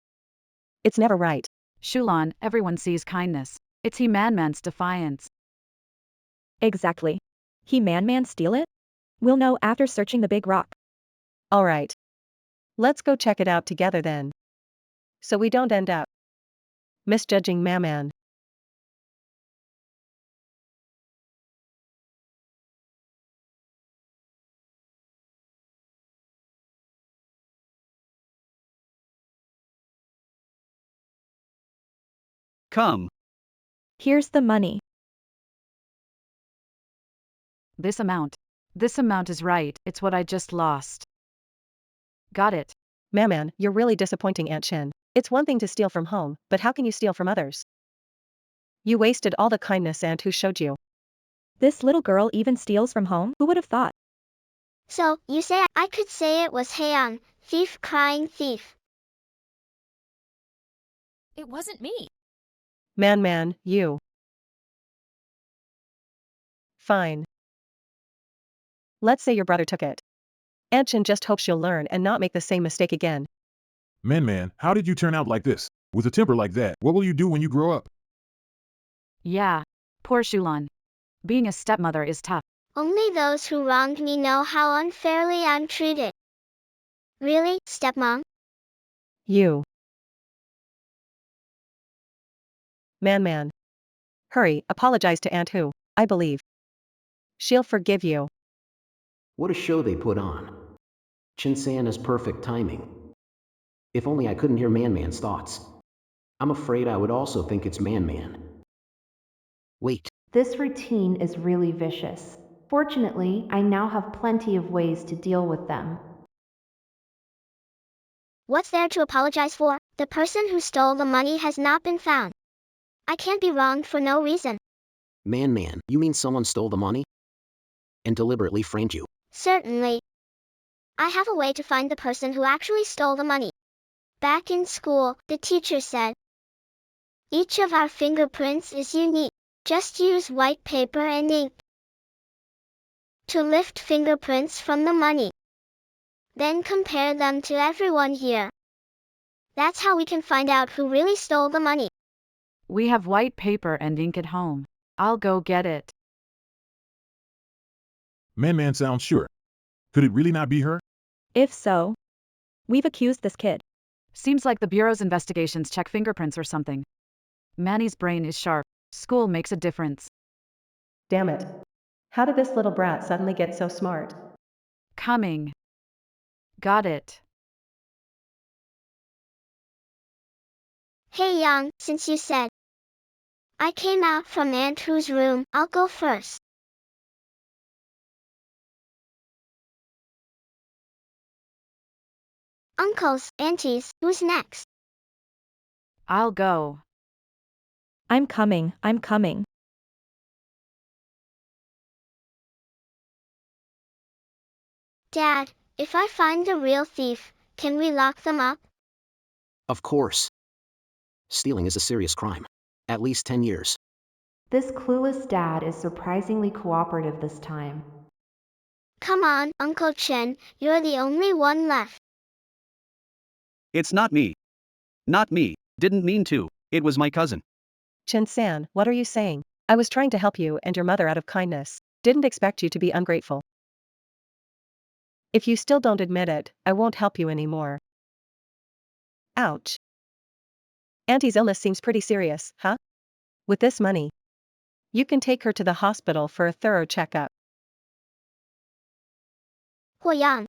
Speaker 3: It's never right.
Speaker 6: Shulan, everyone sees kindness. It's he Man-Man's defiance.
Speaker 11: Exactly. He Man-Man steal it? We'll know after searching the big rock.
Speaker 3: Alright. Let's go check it out together then. So we don't end up misjudging Man-Man.
Speaker 7: Come.
Speaker 11: Here's the money.
Speaker 6: This amount. This amount is right, it's what I just lost. Got it.
Speaker 3: Man-Man, you're really disappointing, Aunt Chen. It's one thing to steal from home, but how can you steal from others? You wasted all the kindness Aunt who showed you.
Speaker 11: This little girl even steals from home? Who would have thought?
Speaker 1: So, you say I could say it was Heian, thief crying thief.
Speaker 5: It wasn't me.
Speaker 3: Man-Man, you. Fine. Let's say your brother took it. Aunt Chen just hopes she'll learn and not make the same mistake again.
Speaker 8: Man-Man, how did you turn out like this? With a temper like that, what will you do when you grow up?
Speaker 6: Yeah. Poor Shulan. Being a stepmother is tough.
Speaker 1: Only those who wronged me know how unfairly I'm treated. Really, stepmom?
Speaker 3: You. Man-Man. Hurry, apologize to Aunt Hu, I believe. She'll forgive you.
Speaker 4: What a show they put on. Chin-san is perfect timing. If only I couldn't hear Man-Man's thoughts. I'm afraid I would also think it's Man-Man. Wait,
Speaker 2: This routine is really vicious. Fortunately, I now have plenty of ways to deal with them.
Speaker 1: What's there to apologize for? The person who stole the money has not been found. I can't be wronged for no reason.
Speaker 4: Man-Man, you mean someone stole the money? And deliberately framed you?
Speaker 1: Certainly. I have a way to find the person who actually stole the money. Back in school, the teacher said, each of our fingerprints is unique. Just use white paper and ink to lift fingerprints from the money. Then compare them to everyone here. That's how we can find out who really stole the money.
Speaker 6: We have white paper and ink at home. I'll go get it.
Speaker 8: Man-Man sounds sure. Could it really not be her?
Speaker 11: If so, we've accused this kid.
Speaker 6: Seems like the Bureau's investigations check fingerprints or something. Manny's brain is sharp. School makes a difference.
Speaker 3: Damn it. How did this little brat suddenly get so smart?
Speaker 6: Coming. Got it.
Speaker 1: Hey Young, since you said I came out from Aunt Hu's room, I'll go first. Uncles, aunties, who's next?
Speaker 6: I'll go.
Speaker 11: I'm coming.
Speaker 1: Dad, if I find the real thief, can we lock them up?
Speaker 4: Of course. Stealing is a serious crime. At least 10 years.
Speaker 2: This clueless dad is surprisingly cooperative this time.
Speaker 1: Come on, Uncle Chen, you're the only one left.
Speaker 7: It's not me. Not me. Didn't mean to. It was my cousin.
Speaker 3: Chen-san, what are you saying? I was trying to help you and your mother out of kindness. Didn't expect you to be ungrateful. If you still don't admit it, I won't help you anymore. Ouch. Auntie's illness seems pretty serious, huh? With this money, you can take her to the hospital for a thorough checkup.
Speaker 1: Huoyang.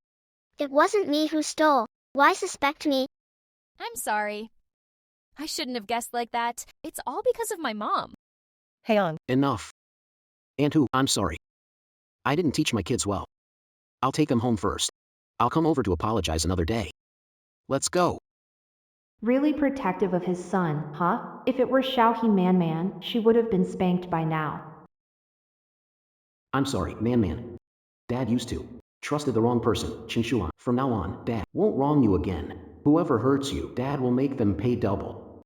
Speaker 1: It wasn't me who stole. Why suspect me?
Speaker 5: I'm sorry. I shouldn't have guessed like that. It's all because of my mom.
Speaker 3: Heong.
Speaker 4: Enough. Antu, I'm sorry. I didn't teach my kids well. I'll take them home first. I'll come over to apologize another day. Let's go.
Speaker 2: Really protective of his son, huh? If it were Xiaohe Man, she would have been spanked by now.
Speaker 4: I'm sorry, Man. Dad used to. Trusted the wrong person, Qinshuan. From now on, Dad won't wrong you again. Whoever hurts you, Dad will make them pay double.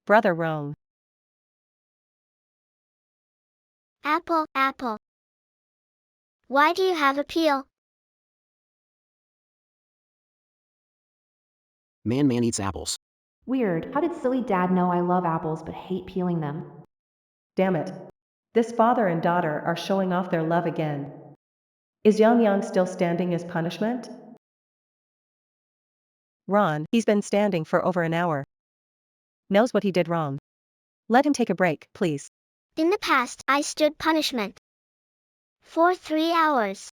Speaker 3: Brother Rong.
Speaker 1: Apple. Why do you have a peel?
Speaker 4: Man eats apples.
Speaker 2: Weird, how did silly dad know I love apples but hate peeling them?
Speaker 3: Damn it. This father and daughter are showing off their love again. Is Yang still standing as punishment? Ron, he's been standing for over an hour. Knows what he did wrong. Let him take a break, please.
Speaker 1: In the past, I stood punishment. For 3 hours.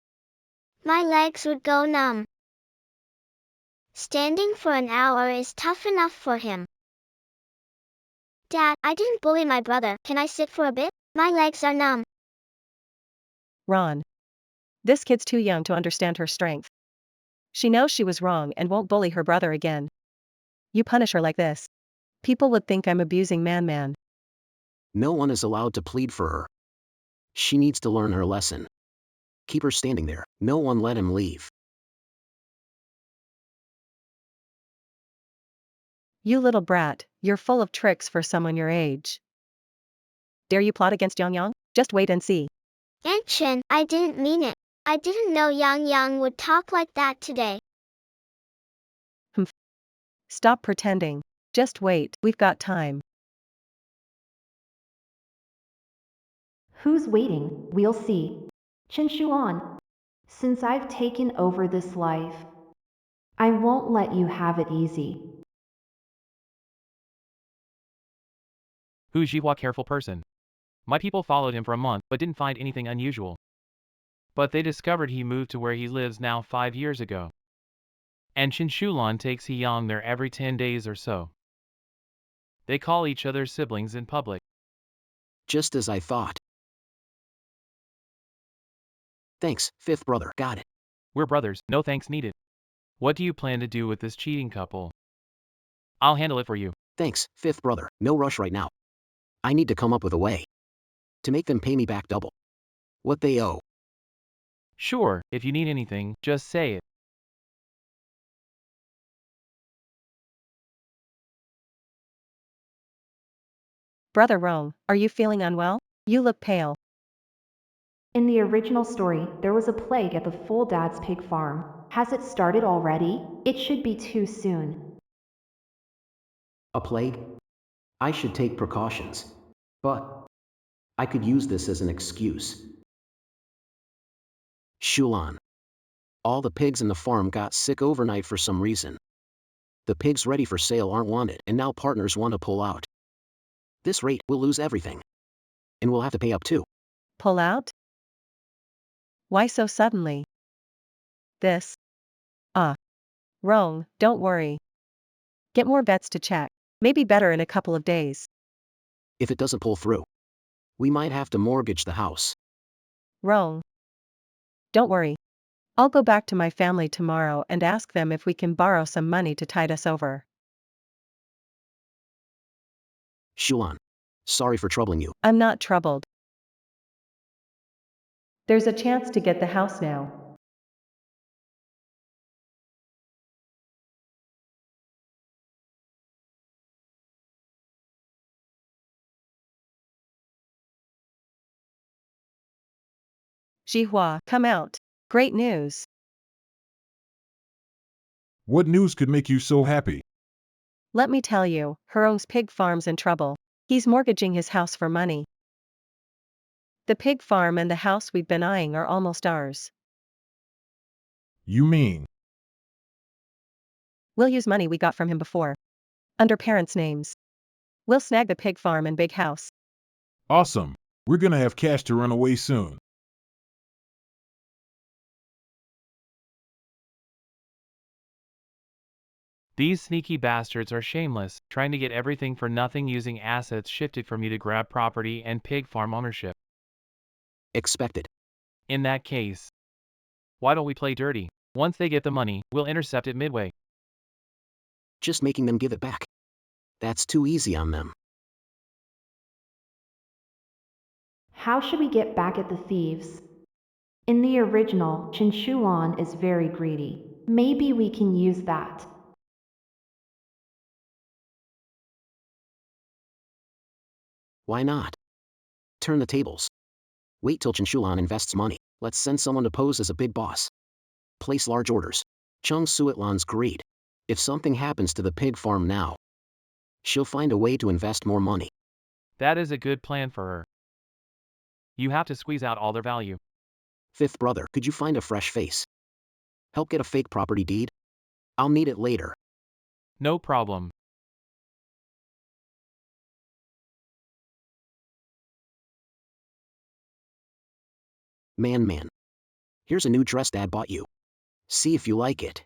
Speaker 1: My legs would go numb. Standing for an hour is tough enough for him. Dad, I didn't bully my brother. Can I sit for a bit? My legs are numb.
Speaker 3: Ron. This kid's too young to understand her strength. She knows she was wrong and won't bully her brother again. You punish her like this. People would think I'm abusing Man.
Speaker 4: No one is allowed to plead for her. She needs to learn her lesson. Keep her standing there. No one let him leave.
Speaker 3: You little brat, you're full of tricks for someone your age. Dare you plot against Yang? Just wait and see.
Speaker 1: Aunt Chen, I didn't mean it. I didn't know Yang would talk like that today.
Speaker 3: Stop pretending. Just wait, we've got time.
Speaker 2: Who's waiting? We'll see. Qinshuan. Since I've taken over this life, I won't let you have it easy.
Speaker 9: Who's Jihua careful person? My people followed him for a month but didn't find anything unusual. But they discovered he moved to where he lives now 5 years ago. And Qinshulan takes Hiyang there every 10 days or so. They call each other siblings in public.
Speaker 4: Just as I thought. Thanks, fifth brother. Got it.
Speaker 9: We're brothers, no thanks needed. What do you plan to do with this cheating couple? I'll handle it for you.
Speaker 4: Thanks, fifth brother. No rush right now. I need to come up with a way to make them pay me back double what they owe.
Speaker 9: Sure, if you need anything, just say it.
Speaker 3: Brother Rong, are you feeling unwell? You look pale.
Speaker 2: In the original story, there was a plague at the full dad's pig farm. Has it started already? It should be too soon.
Speaker 4: A plague? I should take precautions. But I could use this as an excuse. Shulan. All the pigs in the farm got sick overnight for some reason. The pigs ready for sale aren't wanted, and now partners want to pull out. This rate, we'll lose everything. And we'll have to pay up too.
Speaker 3: Pull out? Why so suddenly? This? Rong, don't worry. Get more bets to check. Maybe better in a couple of days.
Speaker 4: If it doesn't pull through, we might have to mortgage the house.
Speaker 3: Rong. Don't worry. I'll go back to my family tomorrow and ask them if we can borrow some money to tide us over.
Speaker 4: Shulan. Sorry for troubling you.
Speaker 3: I'm not troubled. There's a chance to get the house now. Jihua, come out. Great news.
Speaker 8: What news could make you so happy?
Speaker 3: Let me tell you, Hurong's pig farm's in trouble. He's mortgaging his house for money. The pig farm and the house we've been eyeing are almost ours.
Speaker 8: You mean?
Speaker 3: We'll use money we got from him before. Under parents' names. We'll snag the pig farm and big house.
Speaker 8: Awesome. We're gonna have cash to run away soon.
Speaker 9: These sneaky bastards are shameless, trying to get everything for nothing using assets shifted from you to grab property and pig farm ownership.
Speaker 4: Expected.
Speaker 9: In that case, why don't we play dirty? Once they get the money, we'll intercept it midway.
Speaker 4: Just making them give it back. That's too easy on them.
Speaker 2: How should we get back at the thieves? In the original, Shulan is very greedy. Maybe we can use that.
Speaker 4: Why not? Turn the tables. Wait till Shulan invests money. Let's send someone to pose as a big boss. Place large orders. Chung Suitlan's greed. If something happens to the pig farm now, she'll find a way to invest more money.
Speaker 9: That is a good plan for her. You have to squeeze out all their value.
Speaker 4: Fifth brother, could you find a fresh face? Help get a fake property deed? I'll need it later.
Speaker 9: No problem.
Speaker 4: Man. Here's a new dress Dad bought you. See if you like it.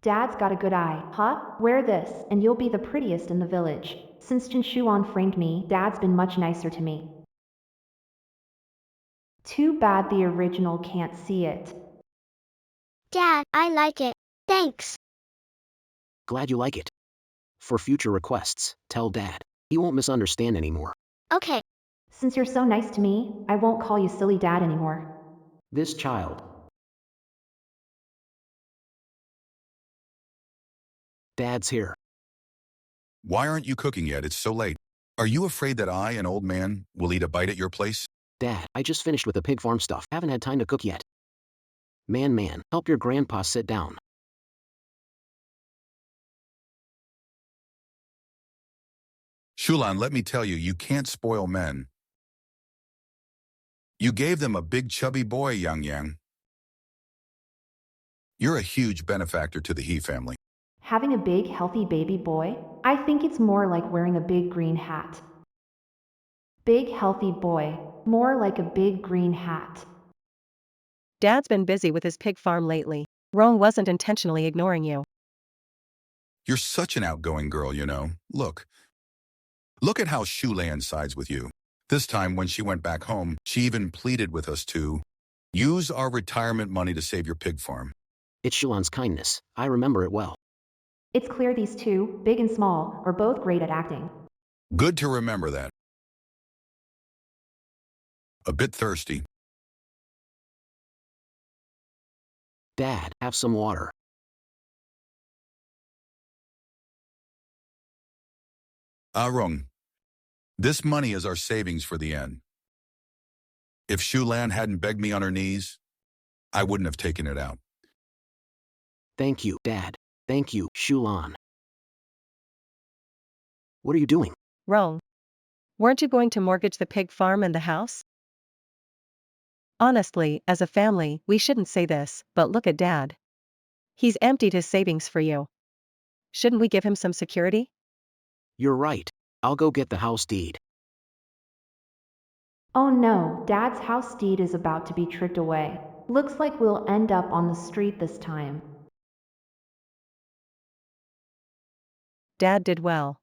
Speaker 2: Dad's got a good eye, huh? Wear this, and you'll be the prettiest in the village. Since Shulan framed me, Dad's been much nicer to me. Too bad the original can't see it.
Speaker 1: Dad, I like it. Thanks.
Speaker 4: Glad you like it. For future requests, tell Dad. He won't misunderstand anymore.
Speaker 1: Okay.
Speaker 2: Since you're so nice to me, I won't call you silly Dad anymore.
Speaker 4: This child. Dad's here.
Speaker 10: Why aren't you cooking yet? It's so late. Are you afraid that I, an old man, will eat a bite at your place?
Speaker 4: Dad, I just finished with the pig farm stuff. Haven't had time to cook yet. Man, help your grandpa sit down.
Speaker 10: Shulan, let me tell you, you can't spoil men. You gave them a big chubby boy, Yang. You're a huge benefactor to the He family.
Speaker 2: Having a big, healthy baby boy? I think it's more like wearing a big green hat. Big, healthy boy. More like a big green hat.
Speaker 3: Dad's been busy with his pig farm lately. Rong wasn't intentionally ignoring you.
Speaker 10: You're such an outgoing girl, you know. Look at how Shulan sides with you. This time when she went back home, she even pleaded with us to use our retirement money to save your pig farm.
Speaker 4: It's Shulan's kindness. I remember it well.
Speaker 2: It's clear these two, big and small, are both great at acting.
Speaker 10: Good to remember that. A bit thirsty.
Speaker 4: Dad, have some water.
Speaker 10: Rong. This money is our savings for the end. If Shulan hadn't begged me on her knees, I wouldn't have taken it out.
Speaker 4: Thank you, Dad. Thank you, Shulan. What are you doing?
Speaker 3: Rong. Weren't you going to mortgage the pig farm and the house? Honestly, as a family, we shouldn't say this, but look at Dad. He's emptied his savings for you. Shouldn't we give him some security?
Speaker 4: You're right. I'll go get the house deed.
Speaker 2: Oh no, Dad's house deed is about to be tricked away. Looks like we'll end up on the street this time.
Speaker 3: Dad did well.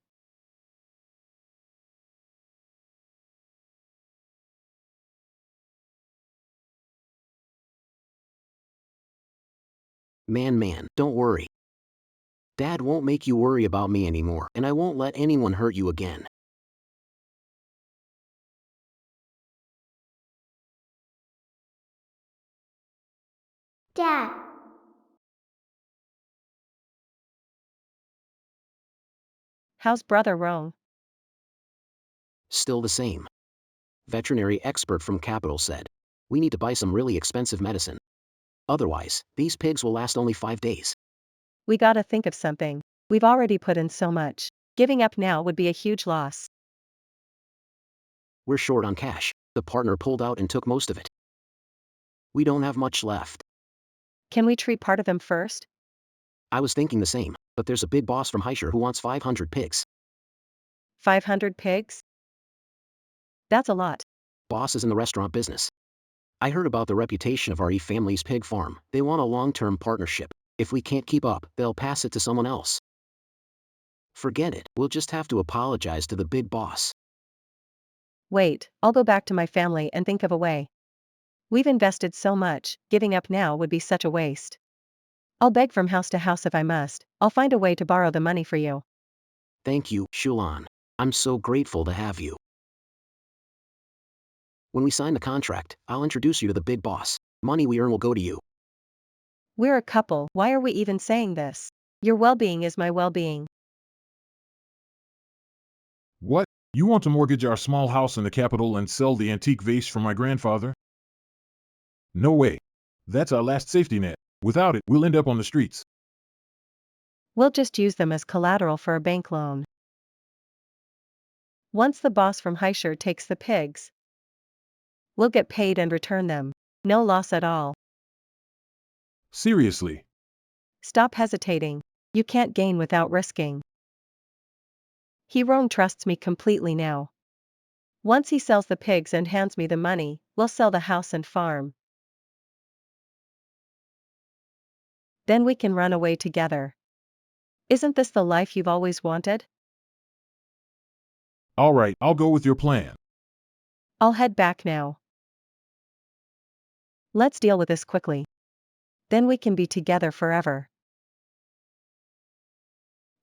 Speaker 4: Man, don't worry. Dad won't make you worry about me anymore, and I won't let anyone hurt you again.
Speaker 1: Dad.
Speaker 3: How's brother Rong?
Speaker 4: Still the same. Veterinary expert from Capital said, we need to buy some really expensive medicine. Otherwise, these pigs will last only 5 days.
Speaker 3: We gotta think of something. We've already put in so much. Giving up now would be a huge loss.
Speaker 4: We're short on cash. The partner pulled out and took most of it. We don't have much left.
Speaker 3: Can we treat part of them first?
Speaker 4: I was thinking the same, but there's a big boss from Heisher who wants 500 pigs.
Speaker 3: 500 pigs? That's a lot.
Speaker 4: Boss is in the restaurant business. I heard about the reputation of our family's pig farm. They want a long-term partnership. If we can't keep up, they'll pass it to someone else. Forget it, we'll just have to apologize to the big boss.
Speaker 3: Wait, I'll go back to my family and think of a way. We've invested so much, giving up now would be such a waste. I'll beg from house to house if I must. I'll find a way to borrow the money for you.
Speaker 4: Thank you, Shulan. I'm so grateful to have you. When we sign the contract, I'll introduce you to the big boss. Money we earn will go to you.
Speaker 3: We're a couple, why are we even saying this? Your well-being is my well-being.
Speaker 8: What? You want to mortgage our small house in the capital and sell the antique vase from my grandfather? No way. That's our last safety net. Without it, we'll end up on the streets.
Speaker 3: We'll just use them as collateral for a bank loan. Once the boss from Heisher takes the pigs, we'll get paid and return them. No loss at all.
Speaker 8: Seriously.
Speaker 3: Stop hesitating. You can't gain without risking. Hiron trusts me completely now. Once he sells the pigs and hands me the money, we'll sell the house and farm. Then we can run away together. Isn't this the life you've always wanted?
Speaker 8: All right, I'll go with your plan.
Speaker 3: I'll head back now. Let's deal with this quickly. Then we can be together forever.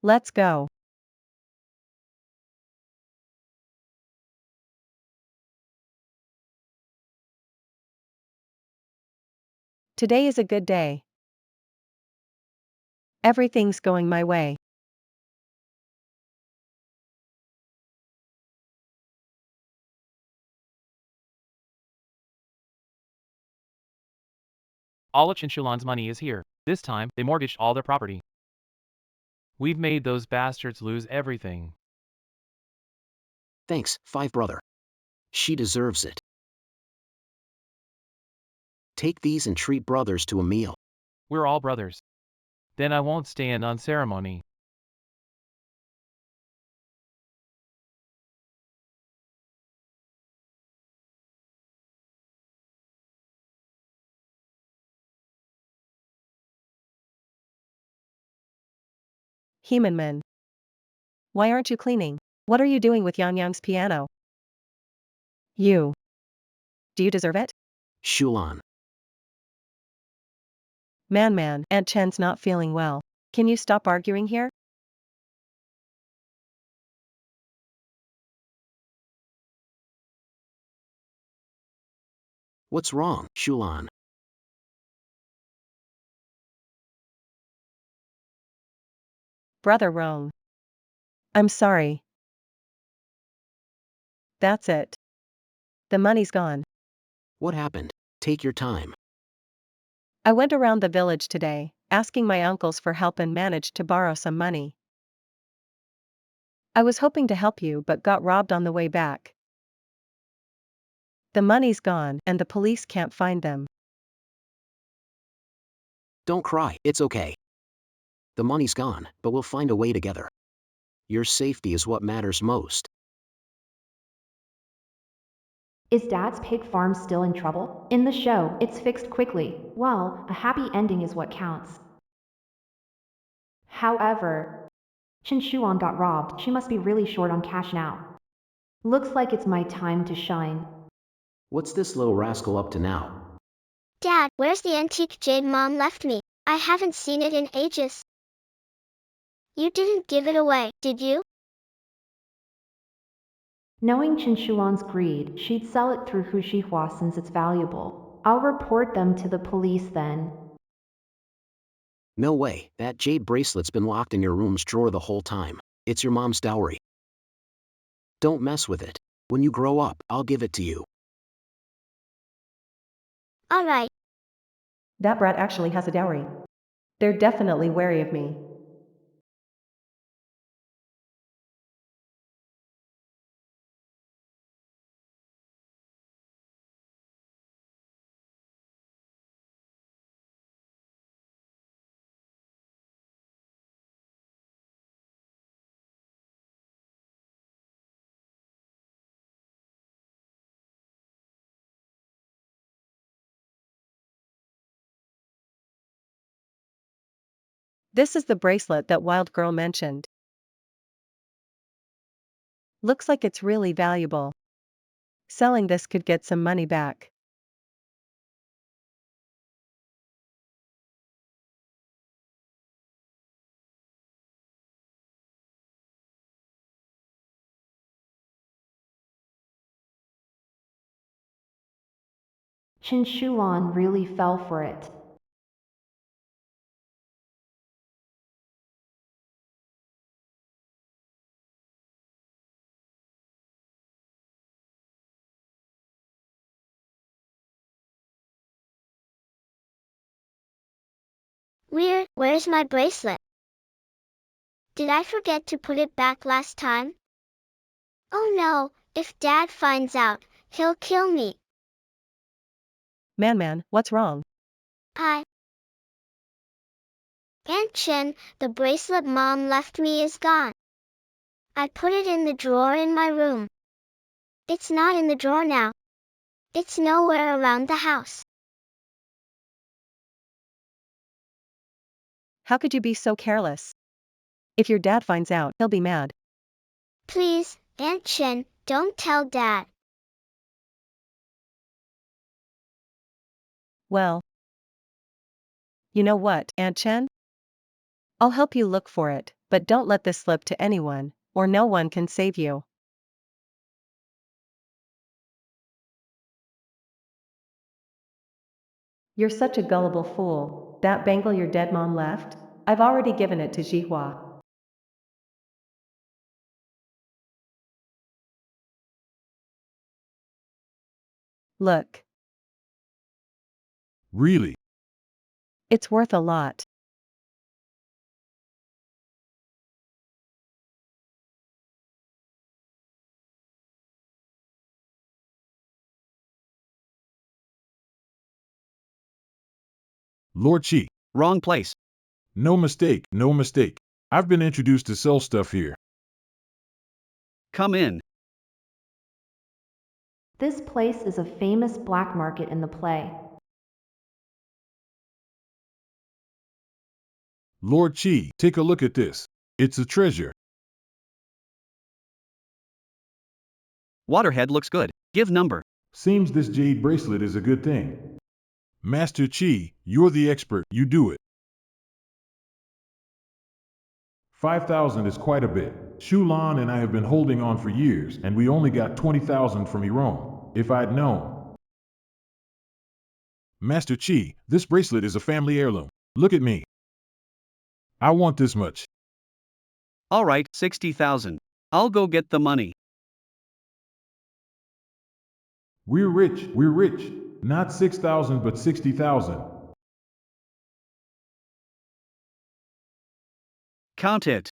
Speaker 3: Let's go. Today is a good day. Everything's going my way.
Speaker 9: All of Chinshulan's money is here. This time, they mortgaged all their property. We've made those bastards lose everything.
Speaker 4: Thanks, Five Brother. She deserves it. Take these and treat brothers to a meal.
Speaker 9: We're all brothers. Then I won't stand on ceremony.
Speaker 3: Hemanman. Why aren't you cleaning? What are you doing with Yang Yang's piano? You. Do you deserve it?
Speaker 4: Shulan.
Speaker 3: Man, Aunt Chen's not feeling well. Can you stop arguing here?
Speaker 4: What's wrong, Shulan?
Speaker 3: Brother Roan. I'm sorry. That's it. The money's gone.
Speaker 4: What happened? Take your time.
Speaker 3: I went around the village today, asking my uncles for help and managed to borrow some money. I was hoping to help you but got robbed on the way back. The money's gone and the police can't find them.
Speaker 4: Don't cry, it's okay. The money's gone, but we'll find a way together. Your safety is what matters most.
Speaker 2: Is Dad's pig farm still in trouble? In the show, it's fixed quickly. Well, a happy ending is what counts. However, Chen Shuan got robbed. She must be really short on cash now. Looks like it's my time to shine.
Speaker 4: What's this little rascal up to now?
Speaker 1: Dad, where's the antique jade Mom left me? I haven't seen it in ages. You didn't give it away, did you?
Speaker 2: Knowing Chen Shuan's greed, she'd sell it through Hu Shihua since it's valuable. I'll report them to the police then.
Speaker 4: No way, that jade bracelet's been locked in your room's drawer the whole time. It's your mom's dowry. Don't mess with it. When you grow up, I'll give it to you.
Speaker 1: All right.
Speaker 3: That brat actually has a dowry. They're definitely wary of me. This is the bracelet that Wild Girl mentioned. Looks like it's really valuable. Selling this could get some money back.
Speaker 2: Shulan really fell for it.
Speaker 1: Weird, where's my bracelet? Did I forget to put it back last time? Oh no, if Dad finds out, he'll kill me.
Speaker 3: Man, what's wrong?
Speaker 1: Aunt Chen, the bracelet Mom left me is gone. I put it in the drawer in my room. It's not in the drawer now. It's nowhere around the house.
Speaker 3: How could you be so careless? If your dad finds out, he'll be mad.
Speaker 1: Please, Aunt Chen, don't tell Dad.
Speaker 3: Well, you know what, Aunt Chen? I'll help you look for it, but don't let this slip to anyone, or no one can save you. You're such a gullible fool. That bangle your dead mom left? I've already given it to Jihua. Look,
Speaker 8: Really?
Speaker 3: it's worth a lot.
Speaker 8: Lord Chi.
Speaker 7: Wrong place.
Speaker 8: No mistake, no mistake. I've been introduced to sell stuff here.
Speaker 7: Come in.
Speaker 2: This place is a famous black market in the play.
Speaker 8: Lord Chi, take a look at this. It's a treasure.
Speaker 7: Waterhead looks good. Give number.
Speaker 8: Seems this jade bracelet is a good thing. Master Chi, you're the expert, you do it. 5,000 is quite a bit. Shulan and I have been holding on for years, and we only got 20,000 from Iran. If I'd known. Master Chi, this bracelet is a family heirloom. Look at me. I want this much.
Speaker 7: All right, 60,000. I'll go get the money.
Speaker 8: We're rich, we're rich. Not 6,000 but 60,000.
Speaker 7: Count it.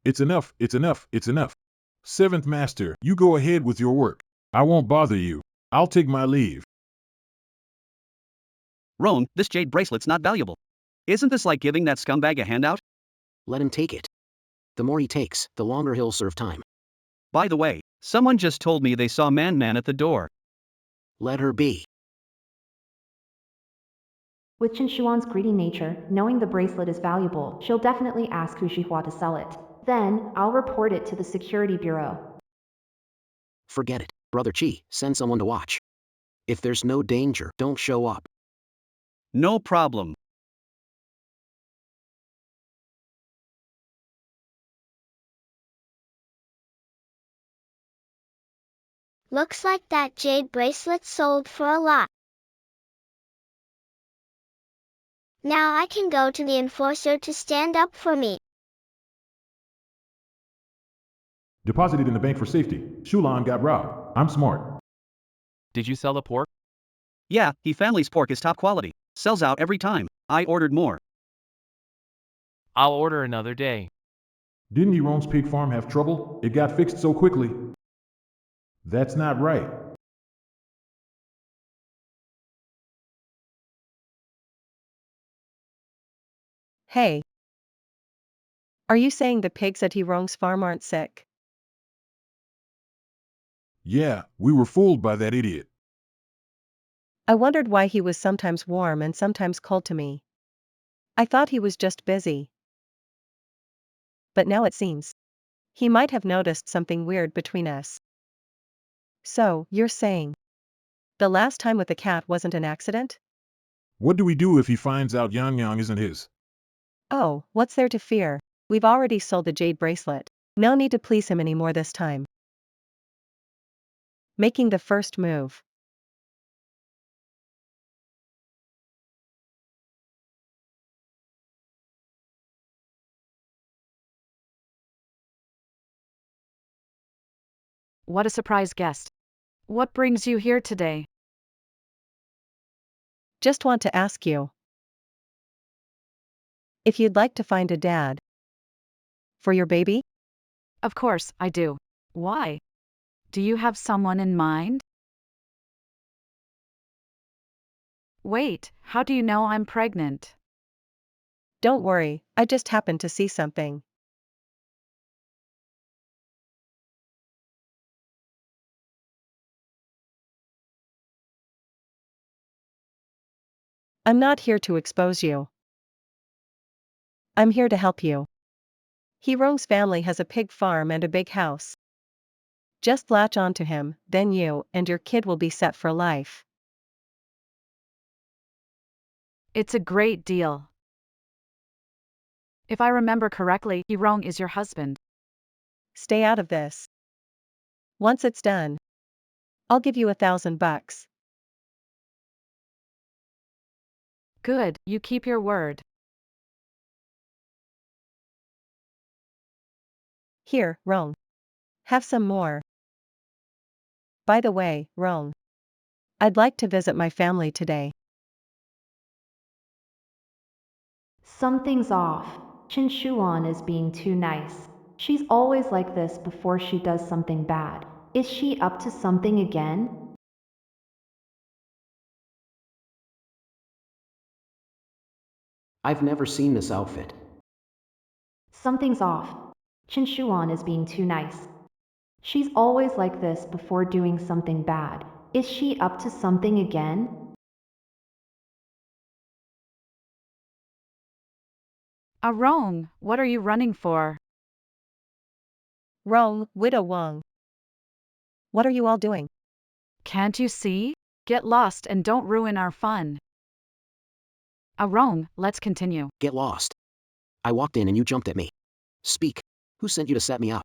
Speaker 8: It's enough, it's enough, it's enough. Seventh Master, you go ahead with your work. I won't bother you. I'll take my leave.
Speaker 7: Roan, this jade bracelet's not valuable. Isn't this like giving that scumbag a handout?
Speaker 4: Let him take it. The more he takes, the longer he'll serve time.
Speaker 7: By the way, someone just told me they saw Man at the door.
Speaker 4: Let her be.
Speaker 2: With Shuan's greedy nature, knowing the bracelet is valuable, she'll definitely ask Hu Shihua to sell it. Then, I'll report it to the security bureau.
Speaker 4: Forget it. Brother Chi, send someone to watch. If there's no danger, don't show up.
Speaker 7: No problem.
Speaker 1: Looks like that jade bracelet sold for a lot. Now I can go to the enforcer to stand up for me.
Speaker 8: Deposited in the bank for safety. Shulan got robbed. I'm smart.
Speaker 9: Did you sell the pork?
Speaker 7: Yeah, he family's pork is top quality. Sells out every time. I ordered more.
Speaker 9: I'll order another day.
Speaker 8: Didn't Iran's pig farm have trouble? It got fixed so quickly. That's not right.
Speaker 3: Hey. Are you saying the pigs at Hirong's farm aren't sick?
Speaker 8: Yeah, we were fooled by that idiot.
Speaker 3: I wondered why he was sometimes warm and sometimes cold to me. I thought he was just busy. But now it seems he might have noticed something weird between us. So, you're saying the last time with the cat wasn't an accident?
Speaker 8: What do we do if he finds out Yang Yang isn't his?
Speaker 3: Oh, what's there to fear? We've already sold the jade bracelet. No need to please him anymore this time. Making the first move.
Speaker 6: What a surprise guest. What brings you here today?
Speaker 3: Just want to ask you if you'd like to find a dad for your baby?
Speaker 6: Of course, I do. Why? Do you have someone in mind? Wait, how do you know I'm pregnant?
Speaker 3: Don't worry, I just happened to see something. I'm not here to expose you. I'm here to help you. Hirong's family has a pig farm and a big house. Just latch on to him, then you and your kid will be set for life.
Speaker 6: It's a great deal. If I remember correctly, Hirong is your husband.
Speaker 3: Stay out of this. Once it's done, I'll give you $1,000.
Speaker 6: Good, you keep your word.
Speaker 3: Here, Rong. Have some more. By the way, Rong. I'd like to visit my family today.
Speaker 2: Something's off. Chin Shulan is being too nice. She's always like this before she does something bad. Is she up to something again?
Speaker 4: I've never seen this outfit.
Speaker 2: Something's off. Chin Shulan is being too nice. She's always like this before doing something bad. Is she up to something again?
Speaker 6: Arong, what are you running for?
Speaker 3: Rong, Widow Wang. What are you all doing?
Speaker 6: Can't you see? Get lost and don't ruin our fun. Arong, let's continue.
Speaker 4: Get lost. I walked in and you jumped at me. Speak. Who sent you to set me up?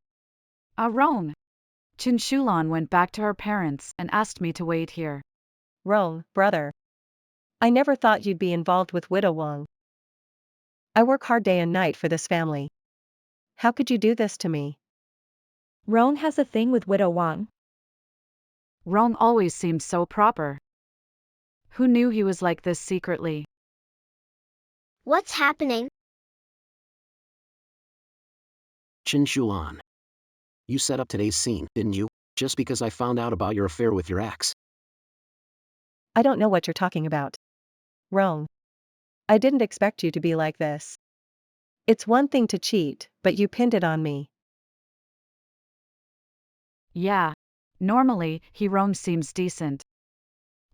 Speaker 6: Arong. Chin Shulan went back to her parents and asked me to wait here.
Speaker 3: Rong, brother. I never thought you'd be involved with Widow Wang. I work hard day and night for this family. How could you do this to me?
Speaker 11: Rong has a thing with Widow Wang.
Speaker 6: Rong always seemed so proper. Who knew he was like this secretly?
Speaker 1: What's happening?
Speaker 4: Chin Shulan. You set up today's scene, didn't you? Just because I found out about your affair with your ex.
Speaker 3: I don't know what you're talking about. Rong. I didn't expect you to be like this. It's one thing to cheat, but you pinned it on me.
Speaker 6: Yeah. Normally, Hirong seems decent.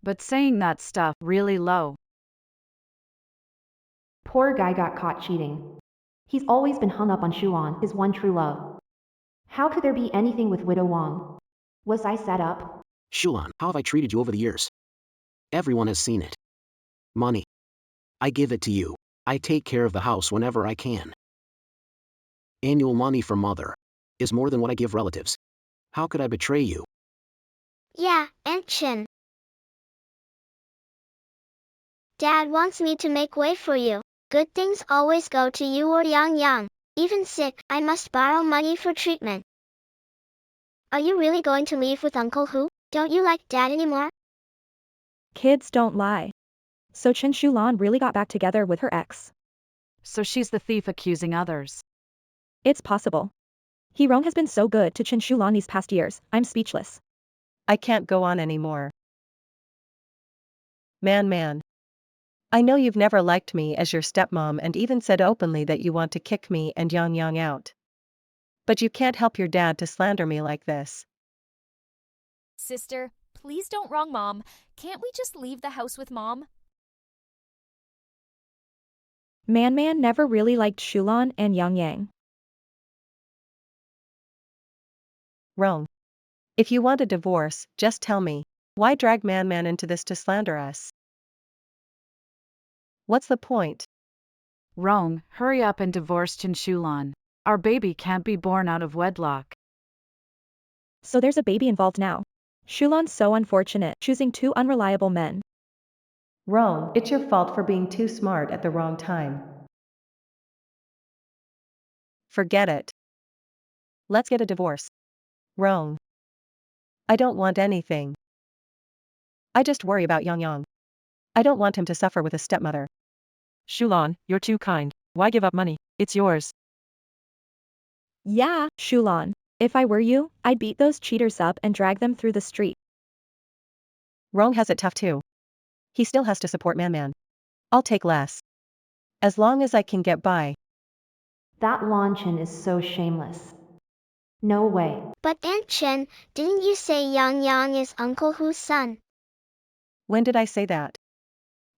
Speaker 6: But saying that stuff really low.
Speaker 2: Poor guy got caught cheating. He's always been hung up on Shuan, his one true love. How could there be anything with Widow Wang? Was I set up?
Speaker 4: Shulan, how have I treated you over the years? Everyone has seen it. Money. I give it to you. I take care of the house whenever I can. Annual money from mother is more than what I give relatives. How could I betray you?
Speaker 1: Yeah, and Chin. Dad wants me to make way for you. Good things always go to you or Yang Yang. Even sick, I must borrow money for treatment. Are you really going to leave with Uncle Hu? Don't you like Dad anymore?
Speaker 11: Kids don't lie. So Chin Shulan really got back together with her ex.
Speaker 6: So she's the thief accusing others.
Speaker 11: It's possible. Hirong has been so good to Chin Shulan these past years, I'm speechless.
Speaker 3: I can't go on anymore. Man. I know you've never liked me as your stepmom and even said openly that you want to kick me and Yang Yang out. But you can't help your dad to slander me like this.
Speaker 5: Sister, please don't wrong Mom. Can't we just leave the house with Mom?
Speaker 11: Man never really liked Shulan and Yang.
Speaker 3: Wrong. If you want a divorce, just tell me. Why drag Man into this to slander us? What's the point?
Speaker 6: Rong, hurry up and divorce Shulan. Our baby can't be born out of wedlock.
Speaker 11: So there's a baby involved now. Shulan's so unfortunate, choosing two unreliable men.
Speaker 3: Wrong. It's your fault for being too smart at the wrong time. Forget it. Let's get a divorce. Wrong. I don't want anything. I just worry about Yang. I don't want him to suffer with a stepmother.
Speaker 12: Shulan, you're too kind. Why give up money? It's yours.
Speaker 11: Yeah, Shulan. If I were you, I'd beat those cheaters up and drag them through the street.
Speaker 3: Wrong has it tough too. He still has to support Man. I'll take less. As long as I can get by.
Speaker 2: That Lanchin is so shameless. No way.
Speaker 1: But Aunt Chen, didn't you say Yang is Uncle Hu's son?
Speaker 3: When did I say that?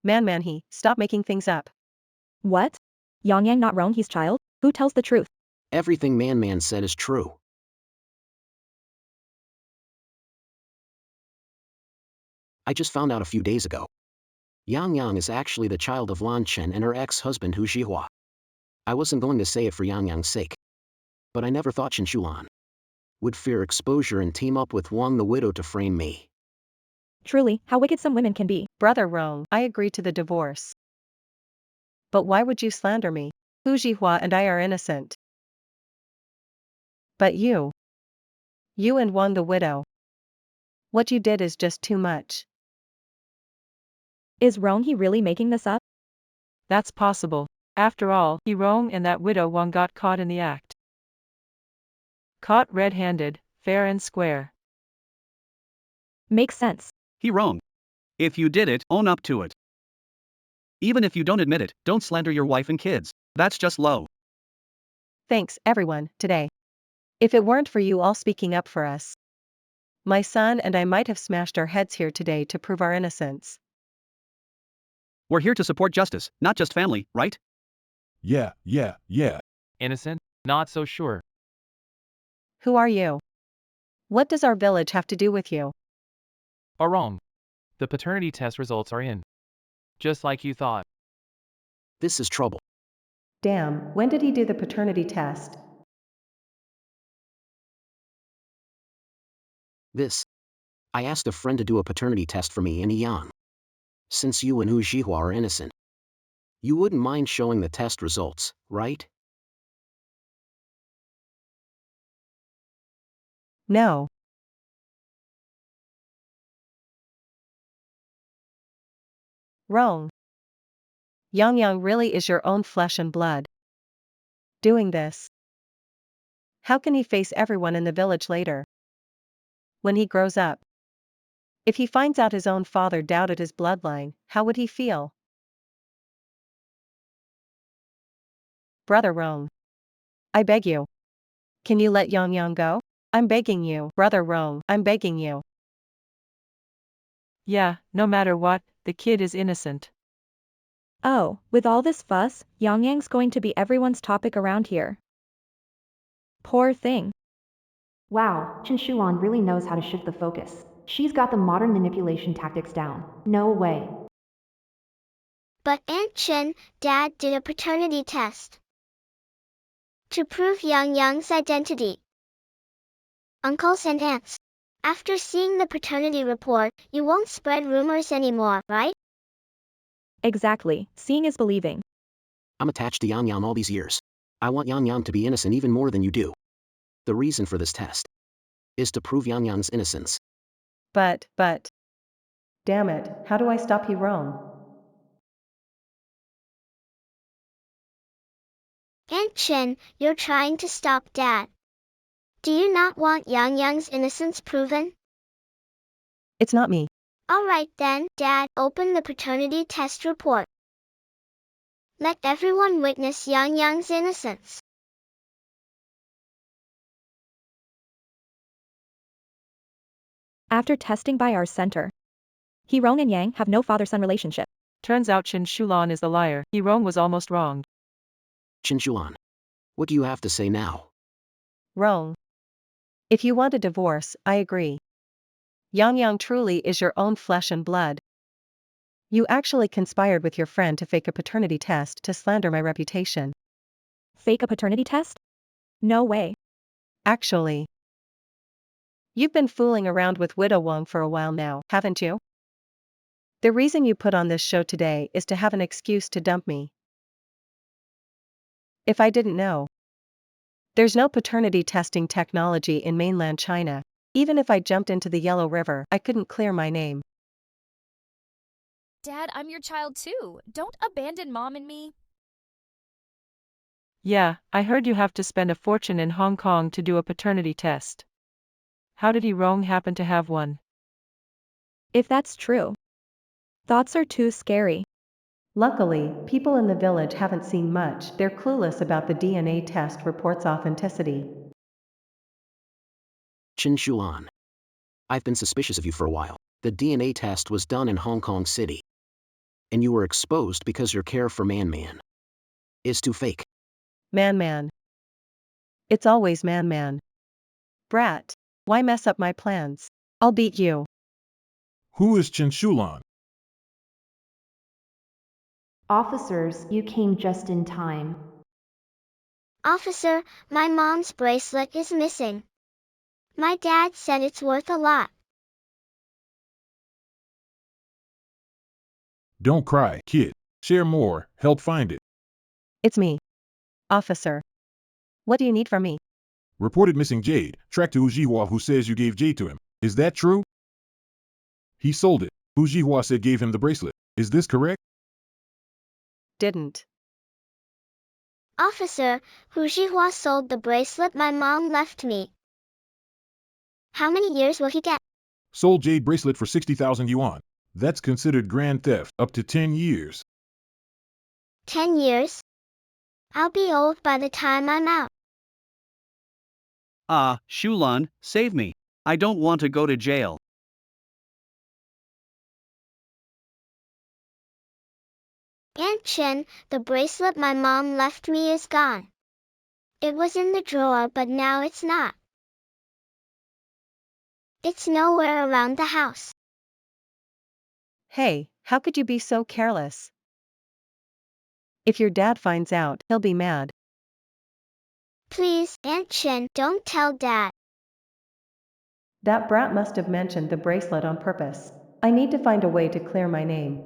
Speaker 3: Man, stop making things up.
Speaker 11: What? Yang not Rong he's child? Who tells the truth?
Speaker 4: Everything Man said is true. I just found out a few days ago. Yang is actually the child of Lan Chen and her ex-husband Hu Zhihua. I wasn't going to say it for Yang's sake. But I never thought Chen Shulan would fear exposure and team up with Wang the widow to frame me.
Speaker 11: Truly, how wicked some women can be.
Speaker 3: Brother Rong, I agree to the divorce. But why would you slander me? Hu Zhihua and I are innocent. But you and Wang the widow. What you did is just too much.
Speaker 11: Is Rong he really making this up?
Speaker 12: That's possible. After all, he Rong and that widow Wang got caught in the act. Caught red-handed, fair and square.
Speaker 11: Makes sense.
Speaker 7: He wrong. If you did it, own up to it. Even if you don't admit it, don't slander your wife and kids. That's just low.
Speaker 3: Thanks, everyone, today. If it weren't for you all speaking up for us, my son and I might have smashed our heads here today to prove our innocence.
Speaker 7: We're here to support justice, not just family, right?
Speaker 8: Yeah.
Speaker 9: Innocent? Not so sure.
Speaker 3: Who are you? What does our village have to do with you?
Speaker 9: Or wrong. The paternity test results are in. Just like you thought.
Speaker 4: This is trouble.
Speaker 3: Damn, when did he do the paternity test?
Speaker 4: I asked a friend to do a paternity test for me and Yang. Since you and Hu Zhihua are innocent, you wouldn't mind showing the test results, right?
Speaker 3: No. Wrong. Yang really is your own flesh and blood. Doing this. How can he face everyone in the village later? When he grows up. If he finds out his own father doubted his bloodline, how would he feel? Brother Rong. I beg you. Can you let Yang go? I'm begging you, Brother Rong, I'm begging you.
Speaker 12: Yeah, no matter what, the kid is innocent.
Speaker 11: Oh, with all this fuss, Yang's going to be everyone's topic around here. Poor thing.
Speaker 2: Wow, Chen Shulan really knows how to shift the focus. She's got the modern manipulation tactics down. No way.
Speaker 1: But Aunt Chen, Dad did a paternity test to prove Yang's identity. Uncles and aunts, after seeing the paternity report, you won't spread rumors anymore, right?
Speaker 11: Exactly, seeing is believing.
Speaker 4: I'm attached to Yang all these years. I want Yang to be innocent even more than you do. The reason for this test is to prove Yang's innocence.
Speaker 3: But. Damn it, how do I stop he Rong?
Speaker 1: Aunt Chen, you're trying to stop Dad. Do you not want Yang's innocence proven?
Speaker 3: It's not me.
Speaker 1: Alright then, Dad, open the paternity test report. Let everyone witness Yang's innocence.
Speaker 11: After testing by our center, He Rong and Yang have no father-son relationship.
Speaker 12: Turns out Chen Shulan is the liar. He Rong was almost wronged.
Speaker 4: Chinshulan, what do you have to say now?
Speaker 3: Wrong. If you want a divorce, I agree. Yang Yang truly is your own flesh and blood. You actually conspired with your friend to fake a paternity test to slander my reputation.
Speaker 11: Fake a paternity test? No way.
Speaker 3: Actually. You've been fooling around with Widow Wong for a while now, haven't you? The reason you put on this show today is to have an excuse to dump me. If I didn't know. There's no paternity testing technology in mainland China. Even if I jumped into the Yellow River, I couldn't clear my name.
Speaker 5: Dad, I'm your child too. Don't abandon Mom and me.
Speaker 12: Yeah, I heard you have to spend a fortune in Hong Kong to do a paternity test. How did he Rong happen to have one?
Speaker 11: If that's true. Thoughts are too scary.
Speaker 3: Luckily, people in the village haven't seen much. They're clueless about the DNA test report's authenticity.
Speaker 4: Chinshulan, I've been suspicious of you for a while. The DNA test was done in Hong Kong City. And you were exposed because your care for Man is too fake.
Speaker 3: Man. It's always man. Brat, why mess up my plans? I'll beat you.
Speaker 8: Who is Chinshulan?
Speaker 2: Officers, you came just in time.
Speaker 1: Officer, my mom's bracelet is missing. My dad said it's worth a lot.
Speaker 8: Don't cry, kid. Share more, help find it.
Speaker 3: It's me. Officer. What do you need from me?
Speaker 8: Reported missing jade, tracked to Hu Jihua who says you gave jade to him. Is that true? He sold it. Hu Jihua said gave him the bracelet. Is this correct?
Speaker 3: Didn't.
Speaker 1: Officer, Hu Jihua sold the bracelet my mom left me. How many years will he get?
Speaker 8: Sold jade bracelet for 60,000 yuan. That's considered grand theft, up to 10 years.
Speaker 1: 10 years? I'll be old by the time I'm out.
Speaker 7: Ah, Shulan, save me. I don't want to go to jail.
Speaker 1: Aunt Chen, the bracelet my mom left me is gone. It was in the drawer but now it's not. It's nowhere around the house.
Speaker 3: Hey, how could you be so careless? If your dad finds out, he'll be mad.
Speaker 1: Please, Aunt Chen, don't tell Dad.
Speaker 3: That brat must have mentioned the bracelet on purpose. I need to find a way to clear my name.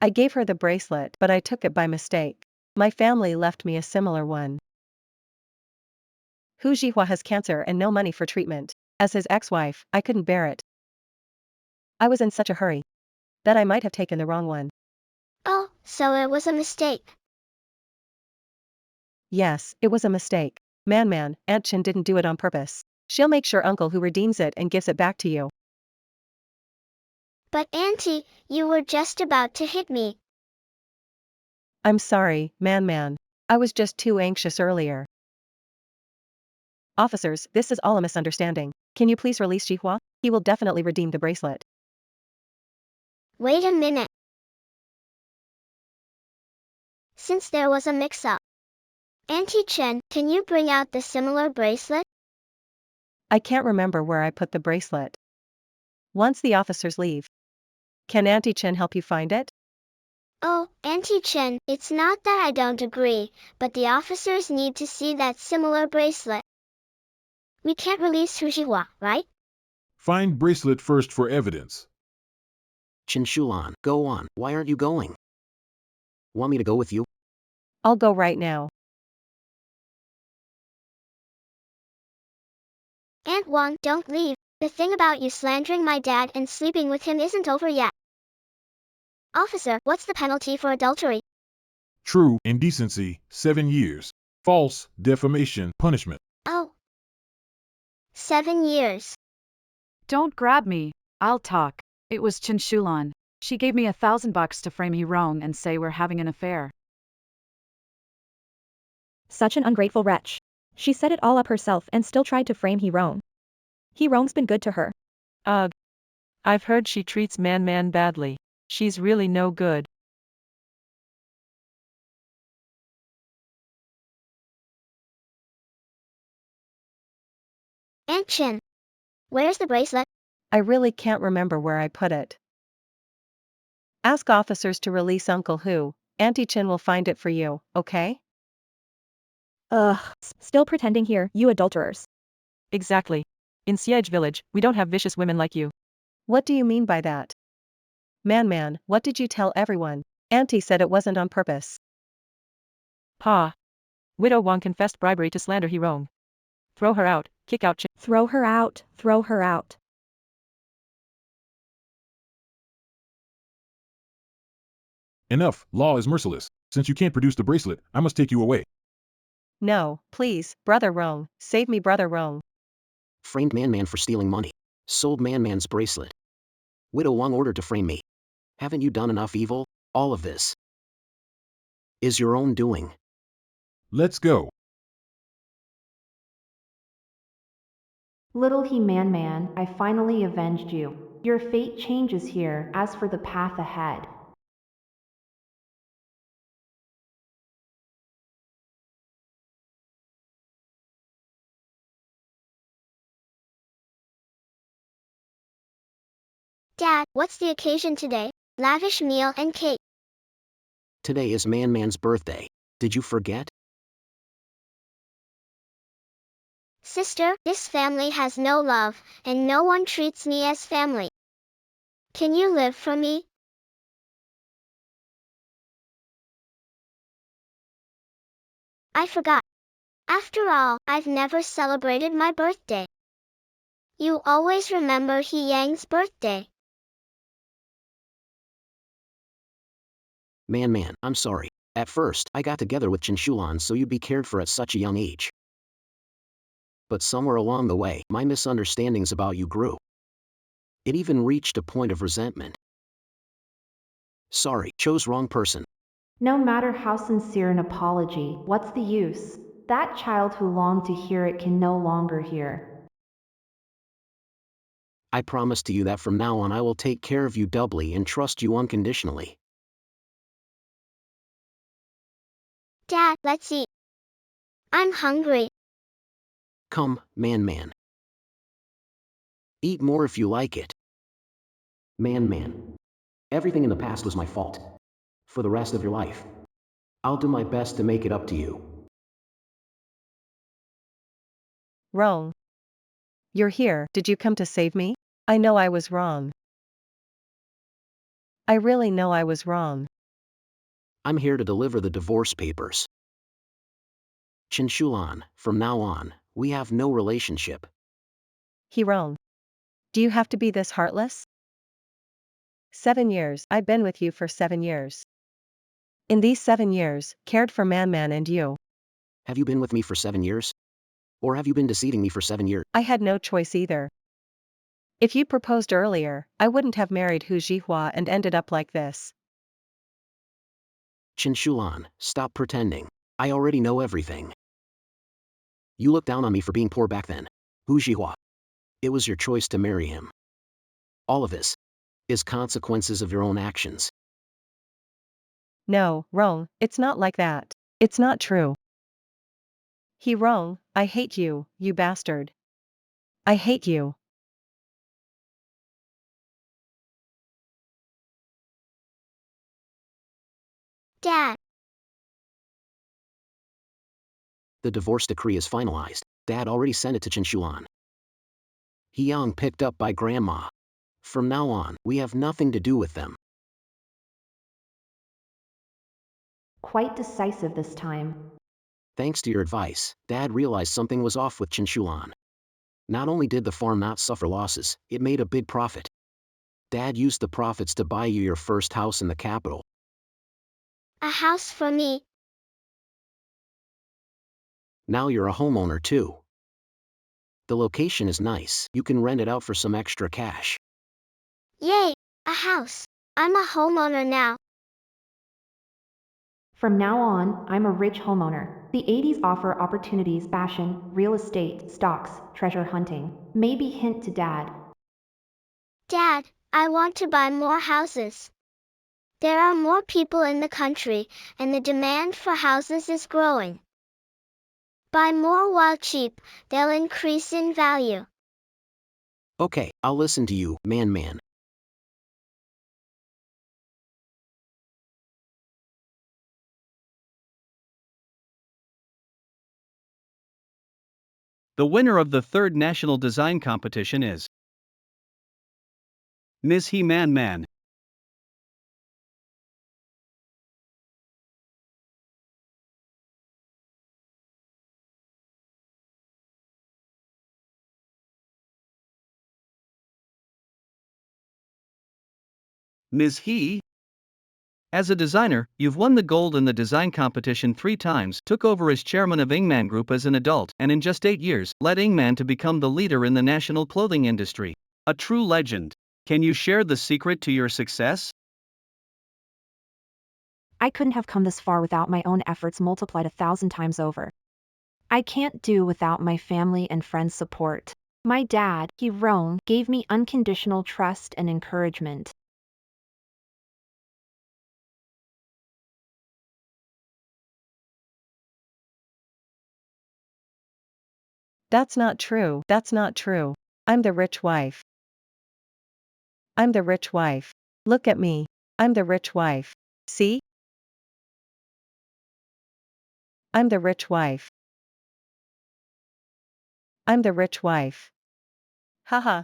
Speaker 3: I gave her the bracelet, but I took it by mistake. My family left me a similar one. Hu Jihua has cancer and no money for treatment. As his ex-wife, I couldn't bear it. I was in such a hurry that I might have taken the wrong one.
Speaker 1: Oh, so it was a mistake.
Speaker 3: Yes, it was a mistake. Man, Aunt Chen didn't do it on purpose. She'll make sure Uncle Hu redeems it and gives it back to you.
Speaker 1: But Auntie, you were just about to hit me.
Speaker 3: I'm sorry, man. I was just too anxious earlier. Officers, this is all a misunderstanding. Can you please release Jihua? He will definitely redeem the bracelet.
Speaker 1: Wait a minute. Since there was a mix-up. Auntie Chen, can you bring out the similar bracelet?
Speaker 3: I can't remember where I put the bracelet. Once the officers leave, can Auntie Chen help you find it?
Speaker 1: Oh, Auntie Chen, it's not that I don't agree, but the officers need to see that similar bracelet. We can't release Hu Jihua, right?
Speaker 8: Find bracelet first for evidence.
Speaker 4: Chinshulan, go on. Why aren't you going? Want me to go with you?
Speaker 3: I'll go right now.
Speaker 1: Aunt Wang, don't leave. The thing about you slandering my dad and sleeping with him isn't over yet. Officer, what's the penalty for adultery?
Speaker 8: True, indecency, 7 years. False, defamation, punishment.
Speaker 1: Oh. 7 years.
Speaker 6: Don't grab me. I'll talk. It was Chen Shulan. She gave me $1,000 to frame he Rong and say we're having an affair.
Speaker 11: Such an ungrateful wretch. She set it all up herself and still tried to frame He Rong. He Rong's been good to her.
Speaker 12: Ugh. I've heard she treats man badly. She's really no good.
Speaker 1: Aunt Chin, where's the bracelet?
Speaker 3: I really can't remember where I put it. Ask officers to release Uncle Hu. Auntie Chin will find it for you, okay?
Speaker 11: Ugh, still pretending here, you adulterers.
Speaker 12: Exactly. In Siege Village, we don't have vicious women like you.
Speaker 3: What do you mean by that? Man, what did you tell everyone? Auntie said it wasn't on purpose.
Speaker 12: Pa. Widow Wang confessed bribery to slander He Rong. Throw her out, kick out Chin.
Speaker 11: Throw her out, throw her out.
Speaker 8: Enough, law is merciless. Since you can't produce the bracelet, I must take you away.
Speaker 3: No, please, Brother Rong, save me Brother Rong.
Speaker 4: Framed Man for stealing money. Sold Man's bracelet. Widow Wang ordered to frame me. Haven't you done enough evil? All of this is your own doing.
Speaker 8: Let's go.
Speaker 2: Little Man, I finally avenged you. Your fate changes here. As for the path ahead,
Speaker 1: Dad, what's the occasion today? Lavish meal and cake.
Speaker 4: Today is Man's birthday. Did you forget?
Speaker 1: Sister, this family has no love, and no one treats me as family. Can you live for me? I forgot. After all, I've never celebrated my birthday. You always remember He Yang's birthday.
Speaker 4: Man, I'm sorry. At first, I got together with Chen Shulan so you'd be cared for at such a young age. But somewhere along the way, my misunderstandings about you grew. It even reached a point of resentment. Sorry, chose wrong person.
Speaker 2: no matter how sincere an apology, what's the use? That child who longed to hear it can no longer hear.
Speaker 4: I promise to you that from now on I will take care of you doubly and trust you unconditionally.
Speaker 1: Dad, let's eat. I'm hungry.
Speaker 4: Come, man. Eat more if you like it. Man. Everything in the past was my fault. For the rest of your life, I'll do my best to make it up to you.
Speaker 3: Rong. You're here, did you come to save me? I know I was wrong. I really know I was wrong.
Speaker 4: I'm here to deliver the divorce papers. Chen Shulan, from now on, we have no relationship.
Speaker 3: He Rong. Do you have to be this heartless? 7 years, I've been with you for 7 years. In these 7 years, cared for Man and you.
Speaker 4: Have you been with me for 7 years? Or have you been deceiving me for 7 years?
Speaker 3: I had no choice either. If you'd proposed earlier, I wouldn't have married Hu Jihua and ended up like this.
Speaker 4: Chen Shulan, stop pretending. I already know everything. You looked down on me for being poor back then. Hu Jihua. It was your choice to marry him. All of this is consequences of your own actions.
Speaker 3: No, Rong, it's not like that. It's not true. He Rong, I hate you, you bastard. I hate you.
Speaker 1: Dad,
Speaker 4: The divorce decree is finalized. Dad already sent it to Chen Shulan. He Yang picked up by Grandma. From now on, we have nothing to do with them.
Speaker 2: Quite decisive this time.
Speaker 4: Thanks to your advice, Dad realized something was off with Chen Shulan. Not only did the farm not suffer losses, it made a big profit. Dad used the profits to buy you your first house in the capital.
Speaker 1: a house for me.
Speaker 4: Now you're a homeowner too. The location is nice, you can rent it out for some extra cash.
Speaker 1: Yay, a house. I'm a homeowner now.
Speaker 2: From now on, I'm a rich homeowner. The 80s offer opportunities, fashion, real estate, stocks, treasure hunting. Maybe hint to Dad.
Speaker 1: Dad, I want to buy more houses. There are more people in the country, and the demand for houses is growing. Buy more while cheap, they'll increase in value.
Speaker 4: Okay, I'll listen to you, man.
Speaker 7: The winner of the third national design competition is Ms. He-Man. Ms. He, as a designer, you've won the gold in the design competition 3 times, took over as chairman of Ingman Group as an adult, and in just 8 years, led Ingman to become the leader in the national clothing industry. A true legend. Can you share the secret to your success?
Speaker 2: I couldn't have come this far without my own efforts multiplied 1,000 times over. I can't do without my family and friends' support. My dad, Ron, gave me unconditional trust and encouragement.
Speaker 12: That's not true. That's not true. I'm the rich wife. I'm the rich wife. Look at me. I'm the rich wife. See? I'm the rich wife. I'm the rich wife. Haha.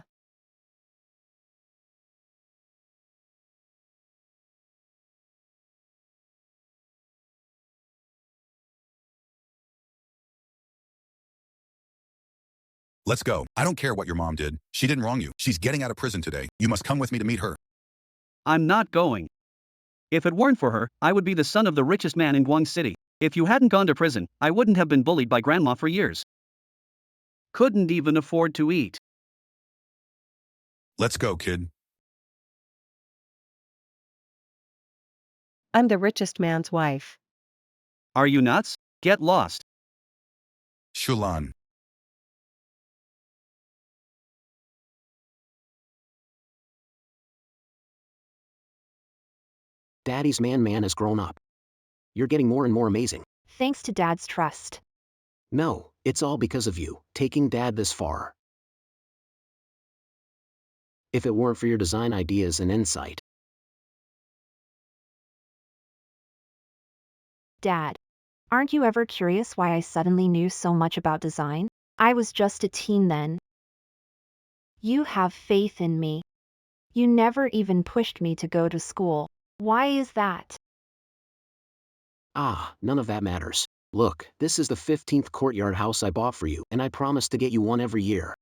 Speaker 10: Let's go. I don't care what your mom did. She didn't wrong you. She's getting out of prison today. You must come with me to meet her.
Speaker 7: I'm not going. If it weren't for her, I would be the son of the richest man in Guang City. If you hadn't gone to prison, I wouldn't have been bullied by grandma for years. Couldn't even afford to eat.
Speaker 10: Let's go, kid.
Speaker 12: I'm the richest man's wife.
Speaker 7: Are you nuts? Get lost.
Speaker 10: Shulan.
Speaker 4: Daddy's man has grown up. You're getting more and more amazing.
Speaker 2: Thanks to Dad's trust.
Speaker 4: No, it's all because of you, taking Dad this far. If it weren't for your design ideas and insight.
Speaker 2: Dad, aren't you ever curious why I suddenly knew so much about design? I was just a teen then. You have faith in me. You never even pushed me to go to school. Why is that?
Speaker 4: None of that matters. Look, this is the 15th courtyard house I bought for you, and I promise to get you one every year.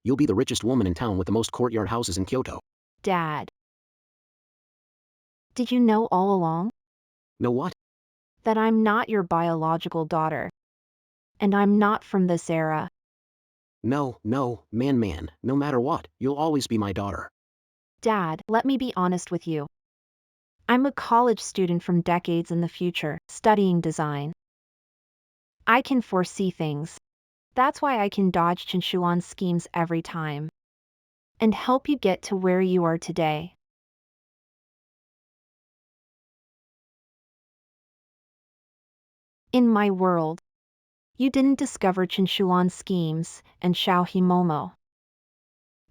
Speaker 4: You'll be the richest woman in town with the most courtyard houses in Kyoto.
Speaker 2: Dad. Did you know all along?
Speaker 4: Know what?
Speaker 2: That I'm not your biological daughter. And I'm not from this era.
Speaker 4: No, man, no matter what, you'll always be my daughter.
Speaker 2: Dad, let me be honest with you. I'm a college student from decades in the future, studying design. I can foresee things. That's why I can dodge Chinshulan's schemes every time. And help you get to where you are today. In my world, you didn't discover Chinshulan's schemes, and Xiao Himomo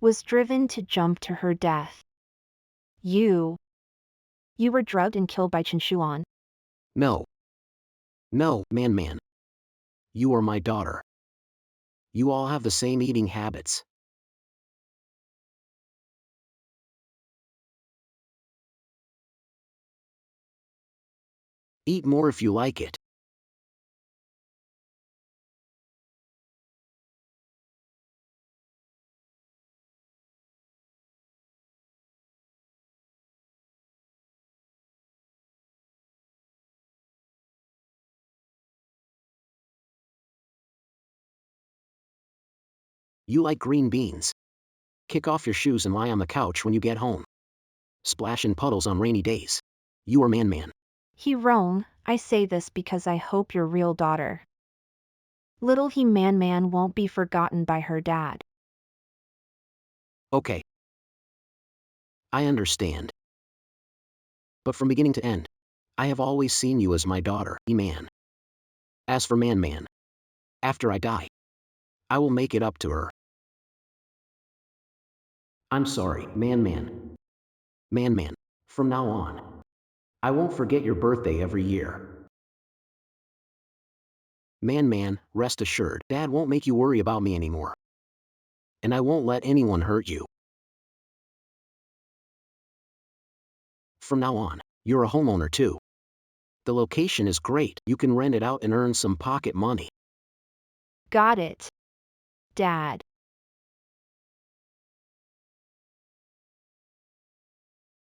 Speaker 2: was driven to jump to her death. You were drugged and killed by Chinshulan.
Speaker 4: No, man. You are my daughter. You all have the same eating habits. Eat more if you like it. You like green beans. Kick off your shoes and lie on the couch when you get home. Splash in puddles on rainy days. You are man.
Speaker 2: Ron, I say this because I hope your real daughter. Little He-Man won't be forgotten by her dad.
Speaker 4: Okay. I understand. But from beginning to end, I have always seen you as my daughter, man. As for man, after I die, I will make it up to her. I'm sorry, man. From now on, I won't forget your birthday every year. Man, rest assured, Dad won't make you worry about me anymore. And I won't let anyone hurt you. From now on, you're a homeowner too. The location is great, you can rent it out and earn some pocket money.
Speaker 2: Got it. Dad.